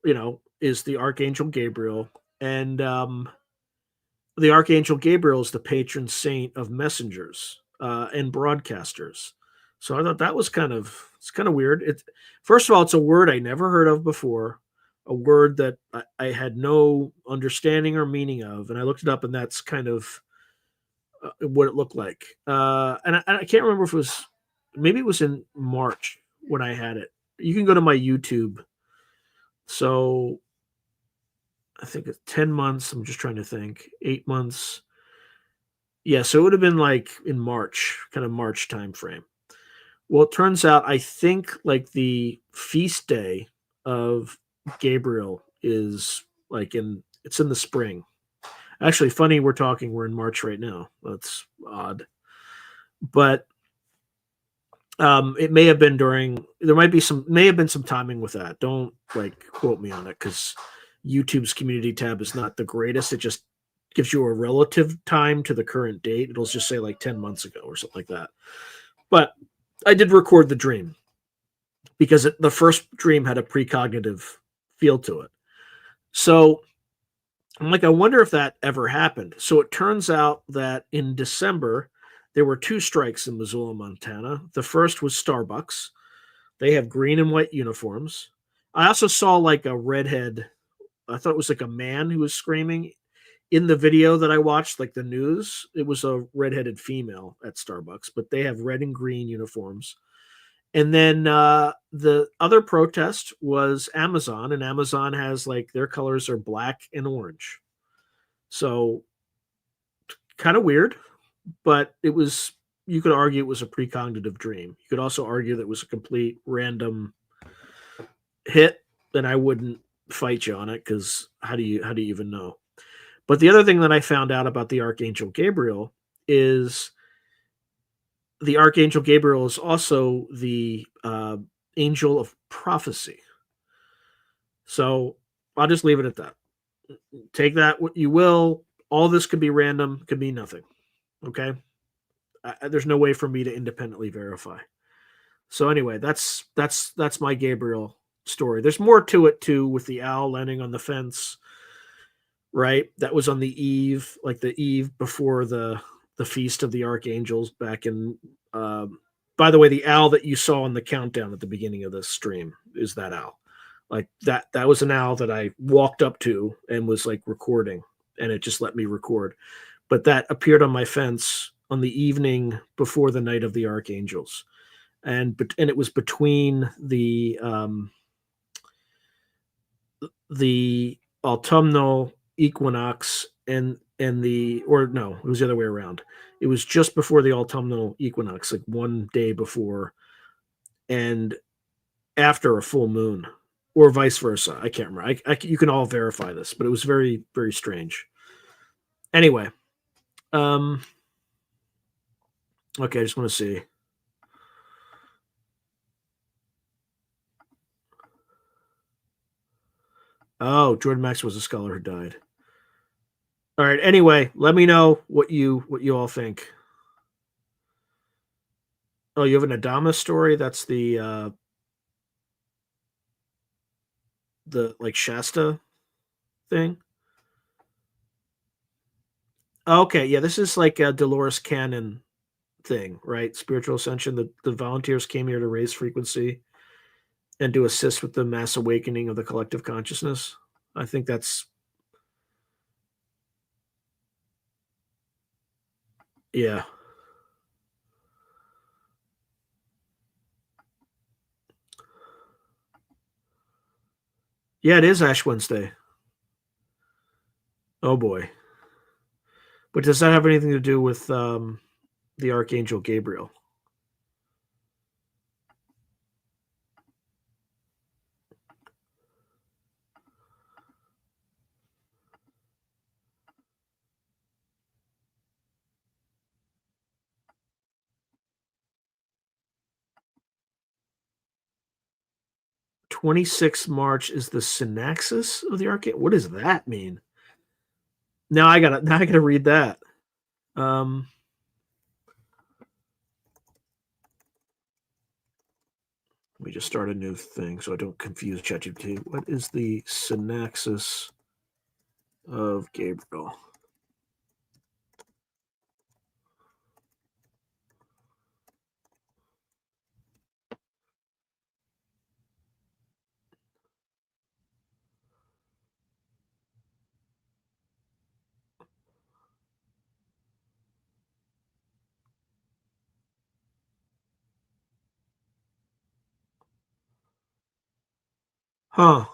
is the Archangel Gabriel, and the Archangel Gabriel is the patron saint of messengers and broadcasters. So I thought that was it's kind of weird. First of all, it's a word I never heard of before, a word that I had no understanding or meaning of, and I looked it up, and that's kind of what it looked like. And I can't remember if maybe it was in March when I had it. You can go to my YouTube. So I think it's 10 months. I'm just trying to think. 8 months. Yeah, so it would have been like in March, kind of March time frame. Well, it turns out I think like the feast day of Gabriel is it's in the spring. Actually, funny we're in March right now. That's odd. But it may have been may have been some timing with that. Don't quote me on it, because YouTube's community tab is not the greatest. It just gives you a relative time to the current date. It'll just say like 10 months ago or something like that. But I did record the dream because the first dream had a precognitive feel to it. So I'm like, I wonder if that ever happened. So it turns out that in December, there were two strikes in Missoula, Montana. The first was Starbucks. They have green and white uniforms. I also saw like a redhead. I thought it was like a man who was screaming. In the video that I watched, like the news, it was a redheaded female at Starbucks, but they have red and green uniforms. And then the other protest was Amazon, and Amazon has like their colors are black and orange. So kind of weird, but you could argue it was a precognitive dream. You could also argue that it was a complete random hit, and I wouldn't fight you on it, because how do you even know? But the other thing that I found out about the Archangel Gabriel is the Archangel Gabriel is also the angel of prophecy. So I'll just leave it at that. Take that what you will. All this could be random, could be nothing. Okay. there's no way for me to independently verify. So anyway, that's my Gabriel story. There's more to it too, with the owl landing on the fence. Right, that was on the eve, like the eve before the feast of the archangels back in. By the way, the owl that you saw in the countdown at the beginning of this stream is that owl. Like that was an owl that I walked up to and was like recording, and it just let me record. But that appeared on my fence on the evening before the night of the archangels, and it was between the autumnal equinox and the, or no, it was the other way around. It was just before the autumnal equinox, like one day before, and after a full moon, or vice versa. I can't remember. You can all verify this, but it was very, very strange. Anyway, okay, I just want to see. Oh, Jordan Max was a scholar who died. All right. Anyway, let me know what you all think. Oh, you have an Adama story? That's the like Shasta thing. Okay, yeah, this is like a Dolores Cannon thing, right? Spiritual ascension. The volunteers came here to raise frequency and to assist with the mass awakening of the collective consciousness. I think that's, yeah. Yeah, it is Ash Wednesday. Oh boy. But does that have anything to do with the Archangel Gabriel? March 26th is the synaxis of the Archangel. What does that mean? Now I gotta read that. Let me just start a new thing so I don't confuse ChatGPT. What is the synaxis of Gabriel? Huh.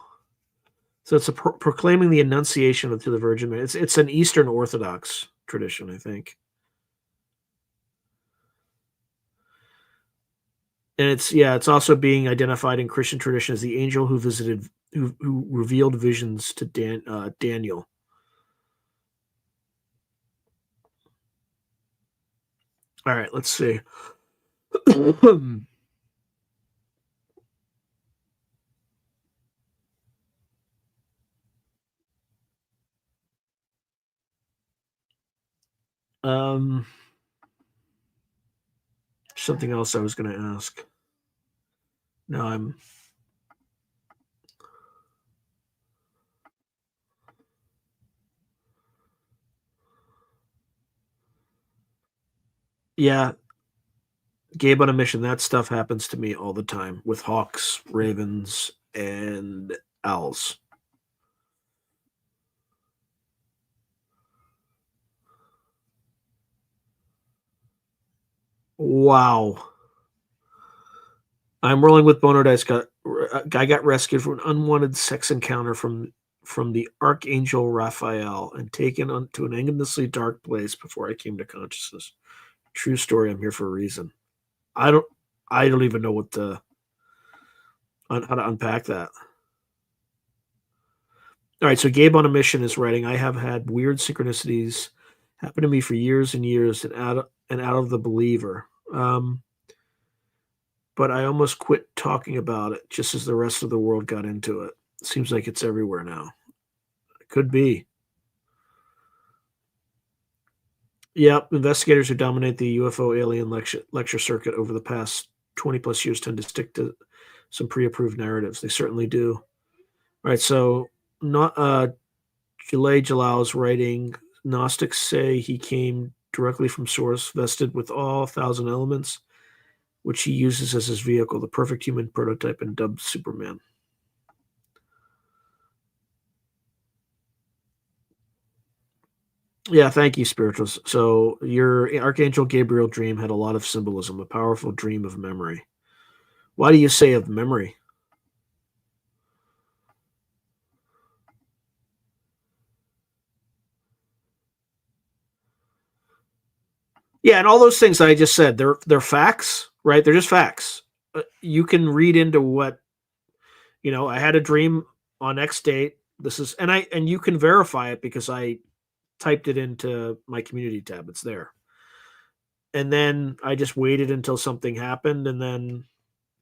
So it's proclaiming the Annunciation to the Virgin Mary. It's an Eastern Orthodox tradition, I think. And it's also being identified in Christian tradition as the angel who who revealed visions to Daniel. All right, let's see. Something else I was going to ask. No, I'm. Yeah, Gabe on a mission. That stuff happens to me all the time with hawks, ravens, and owls. Wow. I'm rolling with Bono Dice. Guy got rescued from an unwanted sex encounter from the Archangel Raphael and taken to an endlessly dark place before I came to consciousness. True story. I'm here for a reason. I don't even know how to unpack that. All right, so Gabe on a mission is writing. I have had weird synchronicities happen to me for years and years, and out of the believer. But I almost quit talking about it just as the rest of the world got into it. Seems like it's everywhere now. It could be. Yep, investigators who dominate the UFO alien lecture circuit over the past 20 plus years tend to stick to some pre-approved narratives. They certainly do. All right, so not Jalay Jalal's writing, Gnostics say he came directly from source, vested with all thousand elements, which he uses as his vehicle, the perfect human prototype, and dubbed Superman. Yeah, thank you, spirituals. So your Archangel Gabriel dream had a lot of symbolism, a powerful dream of memory. Why do you say of memory? Yeah, and all those things that I just said, they're facts, right? They're just facts. You can read into what, I had a dream on X date. This is and you can verify it because I typed it into my community tab. It's there. And then I just waited until something happened and then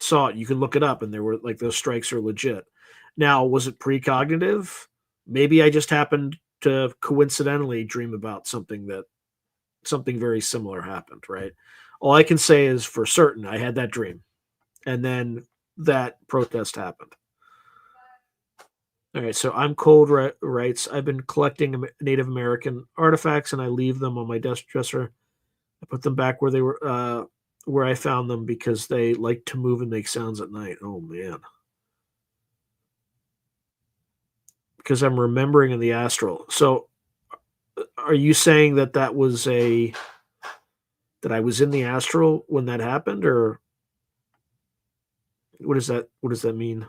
saw it. You can look it up and there were like those strikes are legit. Now, was it precognitive? Maybe I just happened to coincidentally dream about something very similar happened, right? All I can say is for certain I had that dream. And then that protest happened. All right, so I'm Cold writes, I've been collecting Native American artifacts and I leave them on my desk dresser. I put them back where I found them because they like to move and make sounds at night. Oh man. Because I'm remembering in the astral. So are you saying that that I was in the astral when that happened, or what does that mean?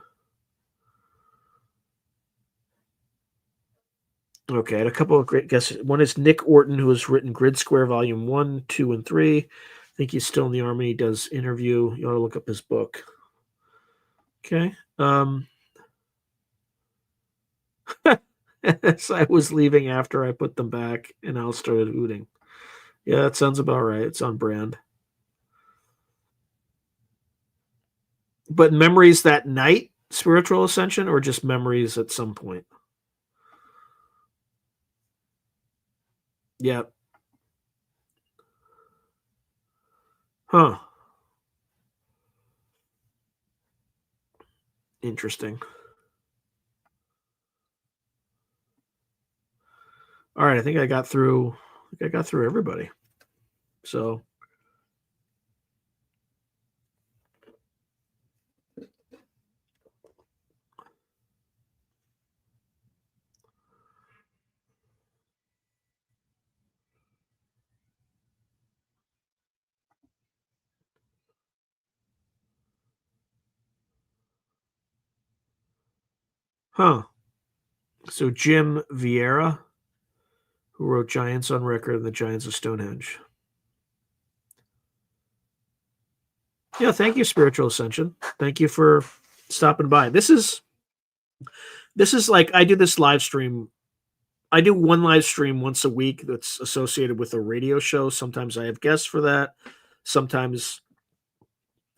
Okay, I had a couple of great guesses. One is Nick Orton, who has written Grid Square Volume 1, 2, and 3. I think he's still in the Army. He does interview. You ought to look up his book. Okay. As I was leaving after I put them back, and Al started hooting. Yeah, that sounds about right. It's on brand. But memories that night, spiritual ascension, or just memories at some point? Yeah. Huh. Interesting. All right, I think I got through everybody. So, huh. So Jim Vieira, who wrote Giants on Record and the Giants of Stonehenge. Yeah, thank you, Spiritual Ascension. Thank you for stopping by. This is like I do this live stream. I do one live stream once a week that's associated with a radio show. Sometimes I have guests for that. Sometimes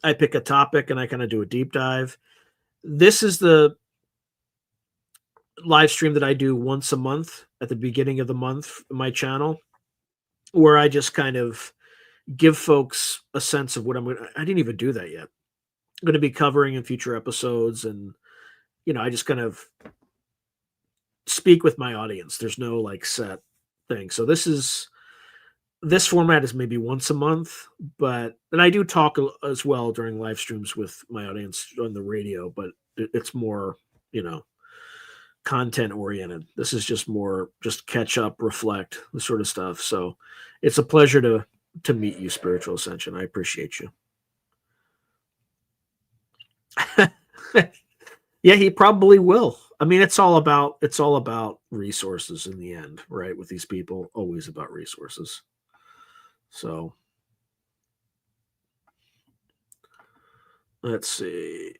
I pick a topic and I kind of do a deep dive. This is the live stream that I do once a month at the beginning of the month, my channel, where I just kind of give folks a sense of what I didn't even do that yet. I'm going to be covering in future episodes. And, I just kind of speak with my audience. There's no like set thing. So this format is maybe once a month, and I do talk as well during live streams with my audience on the radio, but it's more, content oriented. This is just more just catch up, reflect, the sort of stuff. So it's a pleasure to meet you, Spiritual Ascension. I appreciate you. Yeah, he probably will. I mean, it's all about resources in the end, right? With these people, always about resources. So let's see.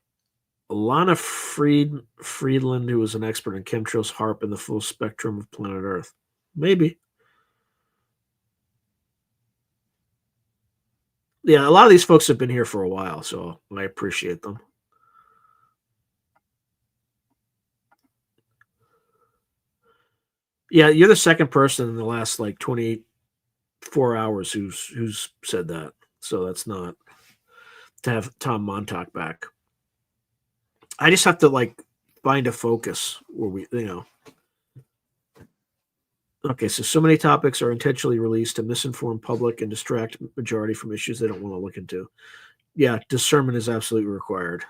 Lana Friedland, who was an expert in chemtrails, HARP, and the full spectrum of planet Earth. Maybe. Yeah, a lot of these folks have been here for a while, so I appreciate them. Yeah, you're the second person in the last like 24 4 hours who's said that. So that's not to have Tom Montauk back. I just have to like find a focus where we. Okay, so many topics are intentionally released to misinform public and distract majority from issues they don't want to look into. Yeah, discernment is absolutely required.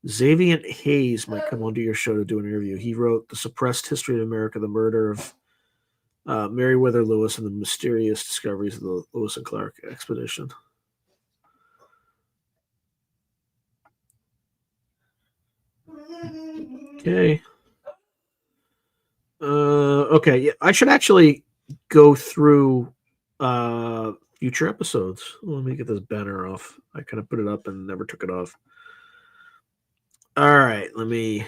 Xavier Hayes might come onto your show to do an interview. He wrote The Suppressed History of America, the murder of Meriwether Lewis, and the mysterious discoveries of the Lewis and Clark expedition. Okay. Okay. Yeah, I should actually go through future episodes. Let me get this banner off. I kind of put it up and never took it off. All right. Let me.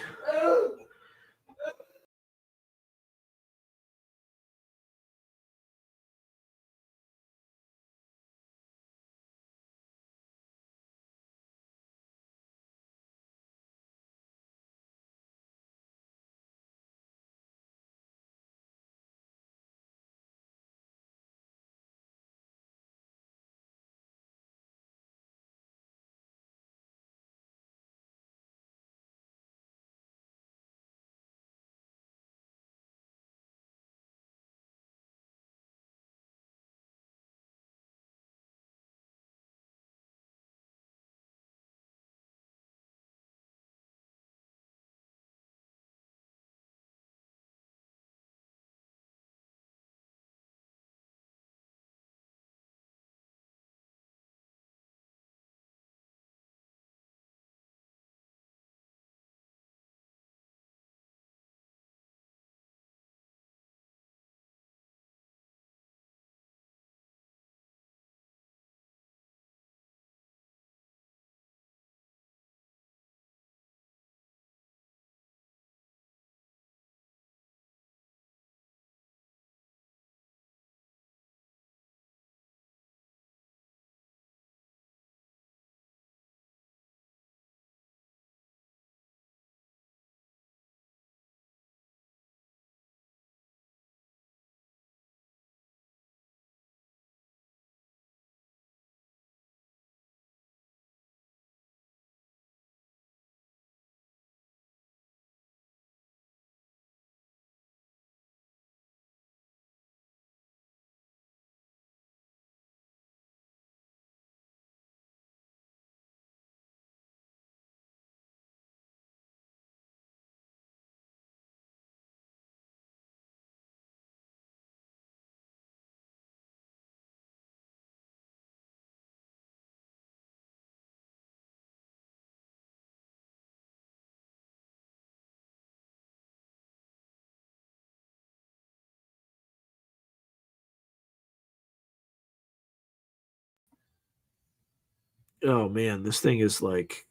Oh man, this thing is like,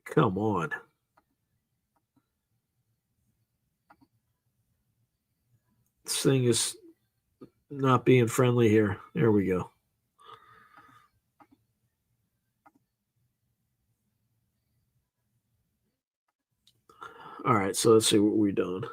come on. This thing is not being friendly here. There we go. All right, so let's see what we're doing.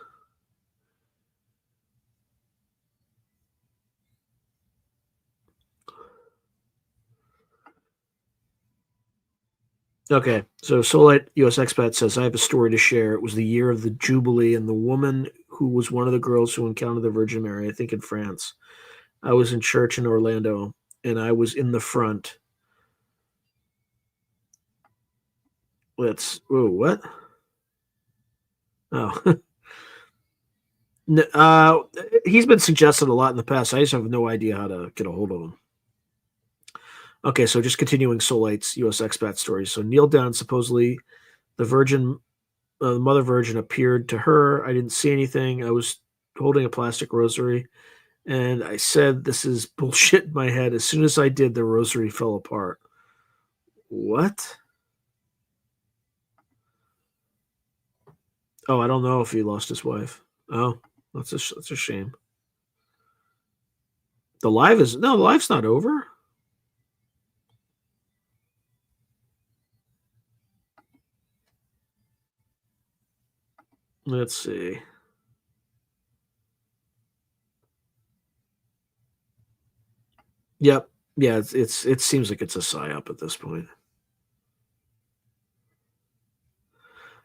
Okay, so Solite US Expat says, I have a story to share. It was the year of the Jubilee, and the woman who was one of the girls who encountered the Virgin Mary, I think in France. I was in church in Orlando, and I was in the front. What? Oh. He's been suggested a lot in the past. I just have no idea how to get a hold of him. Okay, so just continuing Solite's US Expat story. So kneel down, supposedly the Virgin the Mother Virgin appeared to her. I didn't see anything. I was holding a plastic rosary, and I said, "This is bullshit," in my head. As soon as I did, the rosary fell apart. What? Oh, I don't know if he lost his wife. Oh, that's a shame. The live's not over. Let's see. Yep. Yeah, it seems like it's a psyop at this point.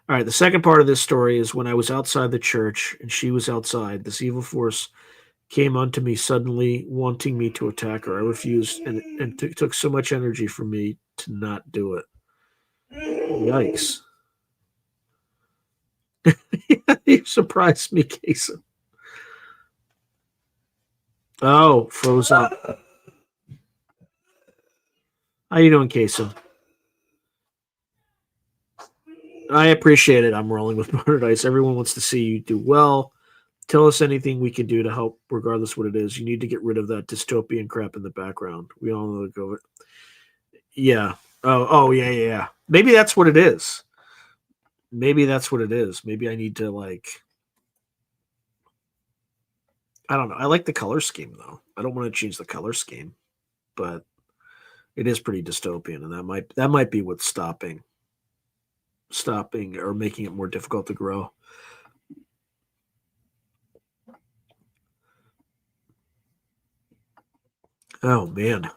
All right, the second part of this story is when I was outside the church and she was outside, this evil force came unto me suddenly, wanting me to attack her. I refused, and it took so much energy for me to not do it. Yikes. You surprised me, Kason. Oh, froze up. How you doing, Kason? I appreciate it. I'm rolling with Murder Dice. Everyone wants to see you do well. Tell us anything we can do to help, regardless what it is. You need to get rid of that dystopian crap in the background. We all know to go. Yeah. Oh, yeah, yeah, yeah. Maybe that's what it is. Maybe that's what it is. Maybe I need to I don't know. I like the color scheme though. I don't want to change the color scheme, but it is pretty dystopian, and that might be what's stopping or making it more difficult to grow. Oh man.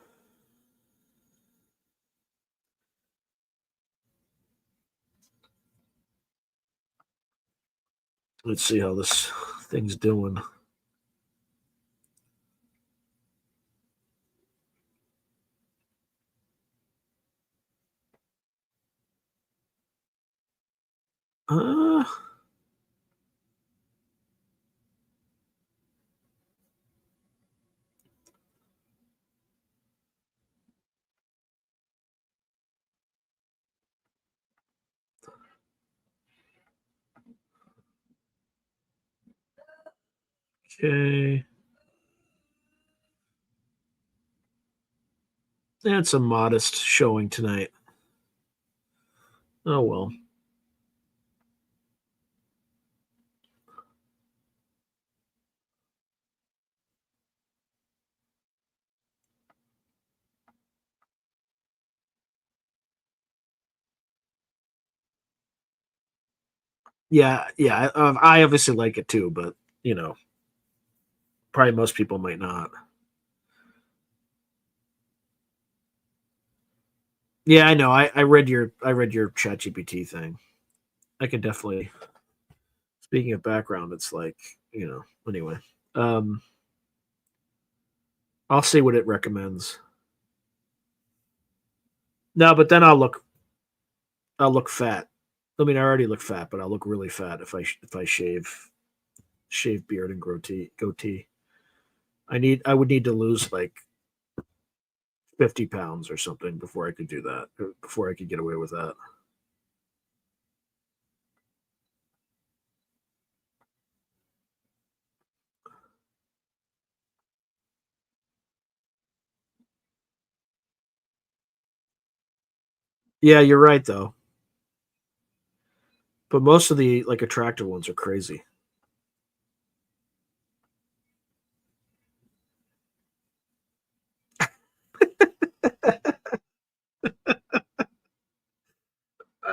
Let's see how this thing's doing. Uh okay. That's a modest showing tonight. Oh well. Yeah, yeah. I obviously like it too, but you know, probably most people might not. Yeah, I know. I read your ChatGPT thing. I can definitely. Speaking of background, it's like Anyway, um, I'll see what it recommends. No, but then I'll look fat. I mean, I already look fat, but I'll look really fat if I shave beard and goatee. I would need to lose like 50 pounds or something before I could do that. Before I could get away with that. Yeah, you're right though. But most of the like attractive ones are crazy.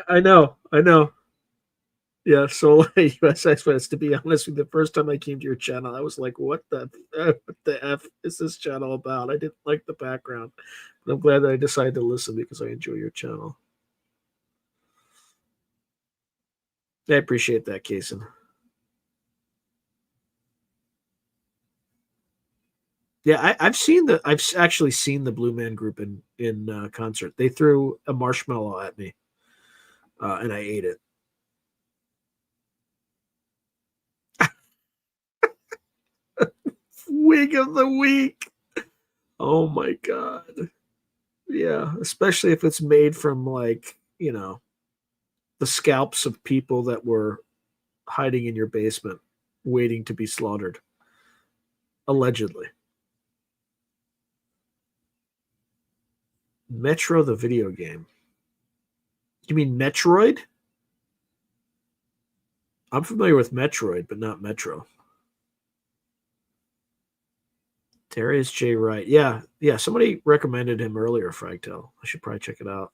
I know, I know. Yeah, so US Express. To be honest with you, the first time I came to your channel, I was like, what the f is this channel about?" I didn't like the background, but I'm glad that I decided to listen because I enjoy your channel. I appreciate that, Kason. Yeah, I've actually seen the Blue Man Group in concert. They threw a marshmallow at me, and I ate it. Wig of the week. Oh my god. Yeah, especially if it's made from the scalps of people that were hiding in your basement, waiting to be slaughtered, allegedly. Metro, the video game. You mean Metroid? I'm familiar with Metroid, but not Metro. Darius J. Wright. Yeah, yeah. Somebody recommended him earlier, Fragtel. I should probably check it out.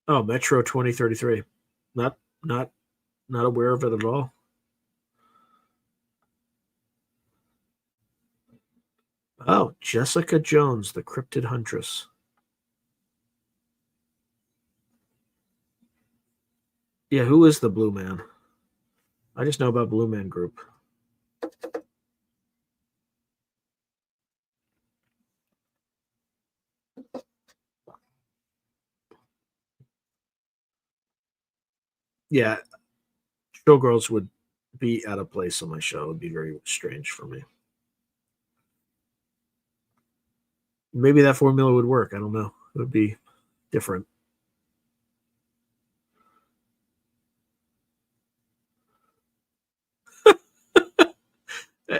Oh, Metro 2033. Not not Not aware of it at all. Oh, Jessica Jones, the Cryptid Huntress. Yeah, who is the Blue Man? I just know about Blue Man Group. Yeah, Showgirls would be out of place on my show. It would be very strange for me. Maybe that formula would work. I don't know. It would be different.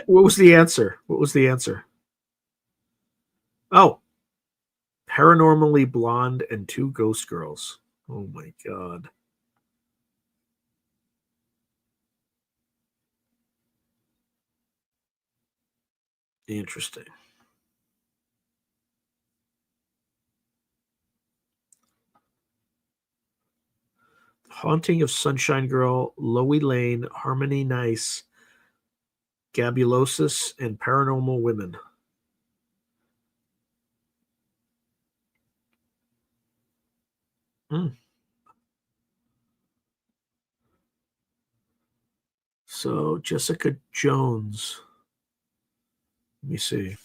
What was the answer? What was the answer? Oh, Paranormally Blonde and Two Ghost Girls. Oh my God. Interesting. Haunting of Sunshine Girl, Loey Lane, Harmony Nice, Gabulosis, and Paranormal Women. Hmm. So Jessica Jones. Let me see.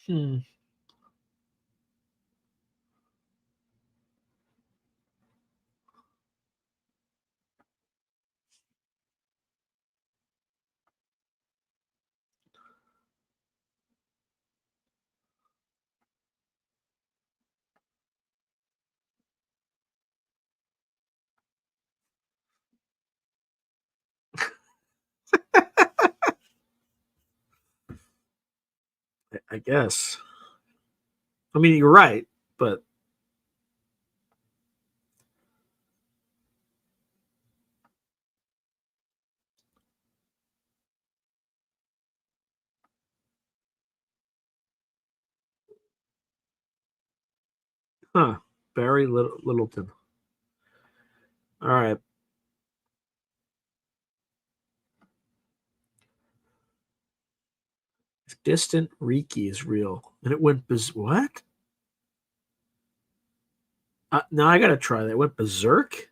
Hmm. I guess. I mean, you're right, but huh. Barry Littleton. All right. Distant Reiki is real. And it went what? Now I gotta try that. It went berserk?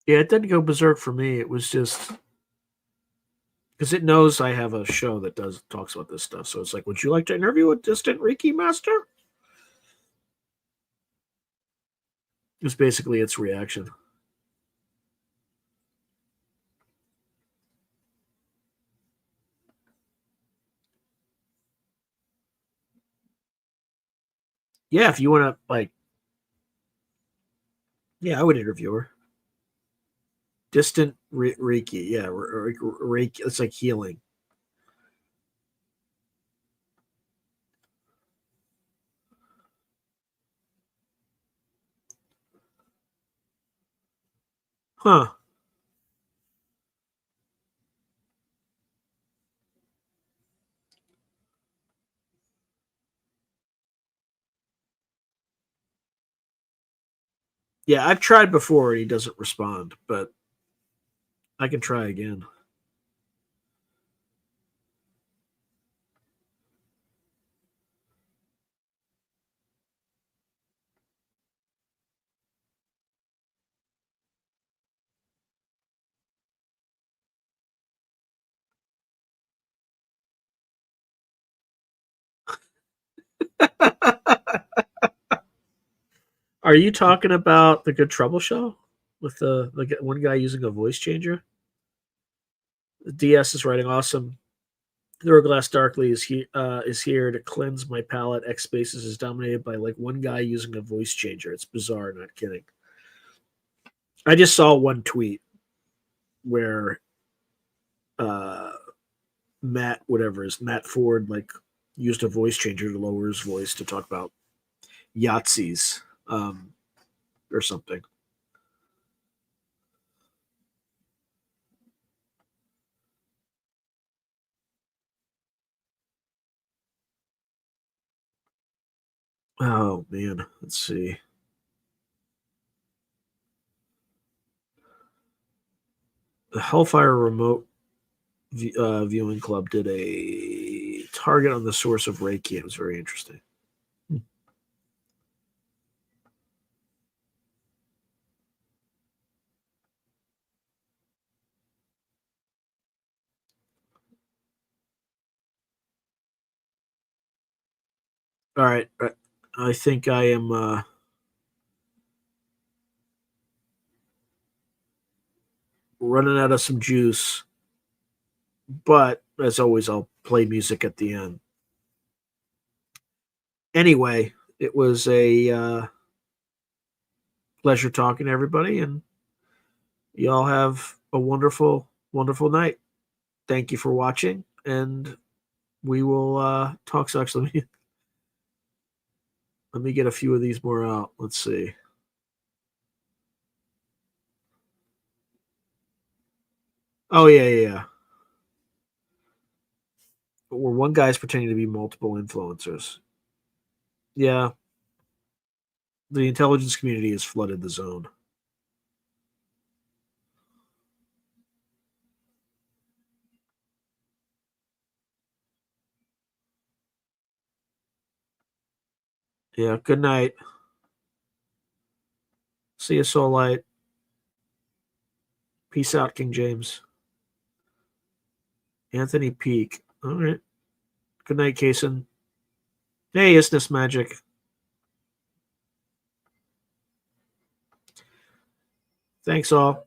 Yeah, it didn't go berserk for me. It was just because it knows I have a show that talks about this stuff. So it's like, would you like to interview a distant Reiki master? It's basically its reaction. Yeah, if you want to, like, yeah, I would interview her. Distant Reiki, yeah, Reiki. It's like healing. Huh. Yeah, I've tried before and he doesn't respond, but I can try again. Are you talking about the Good Trouble show with the one guy using a voice changer? DS is writing awesome. Thurglass Darkly is here to cleanse my palate. X Spaces is dominated by like one guy using a voice changer. It's bizarre, not kidding. I just saw one tweet where Matt Ford like used a voice changer to lower his voice to talk about Yahtzees or something. Oh man, let's see. The Hellfire Remote Viewing Club did a target on the source of Reiki. It was very interesting. All right, I think I am running out of some juice, but as always, I'll play music at the end. Anyway, it was a pleasure talking to everybody, and y'all have a wonderful, wonderful night. Thank you for watching, and we will talk sex. Let me get a few of these more out. Let's see. Oh yeah. Where one guy's pretending to be multiple influencers. Yeah, the intelligence community has flooded the zone. Yeah, good night. See you, Soul Light. Peace out, King James. Anthony Peak. All right. Good night, Kason. Hey, Isness Magic. Thanks, all.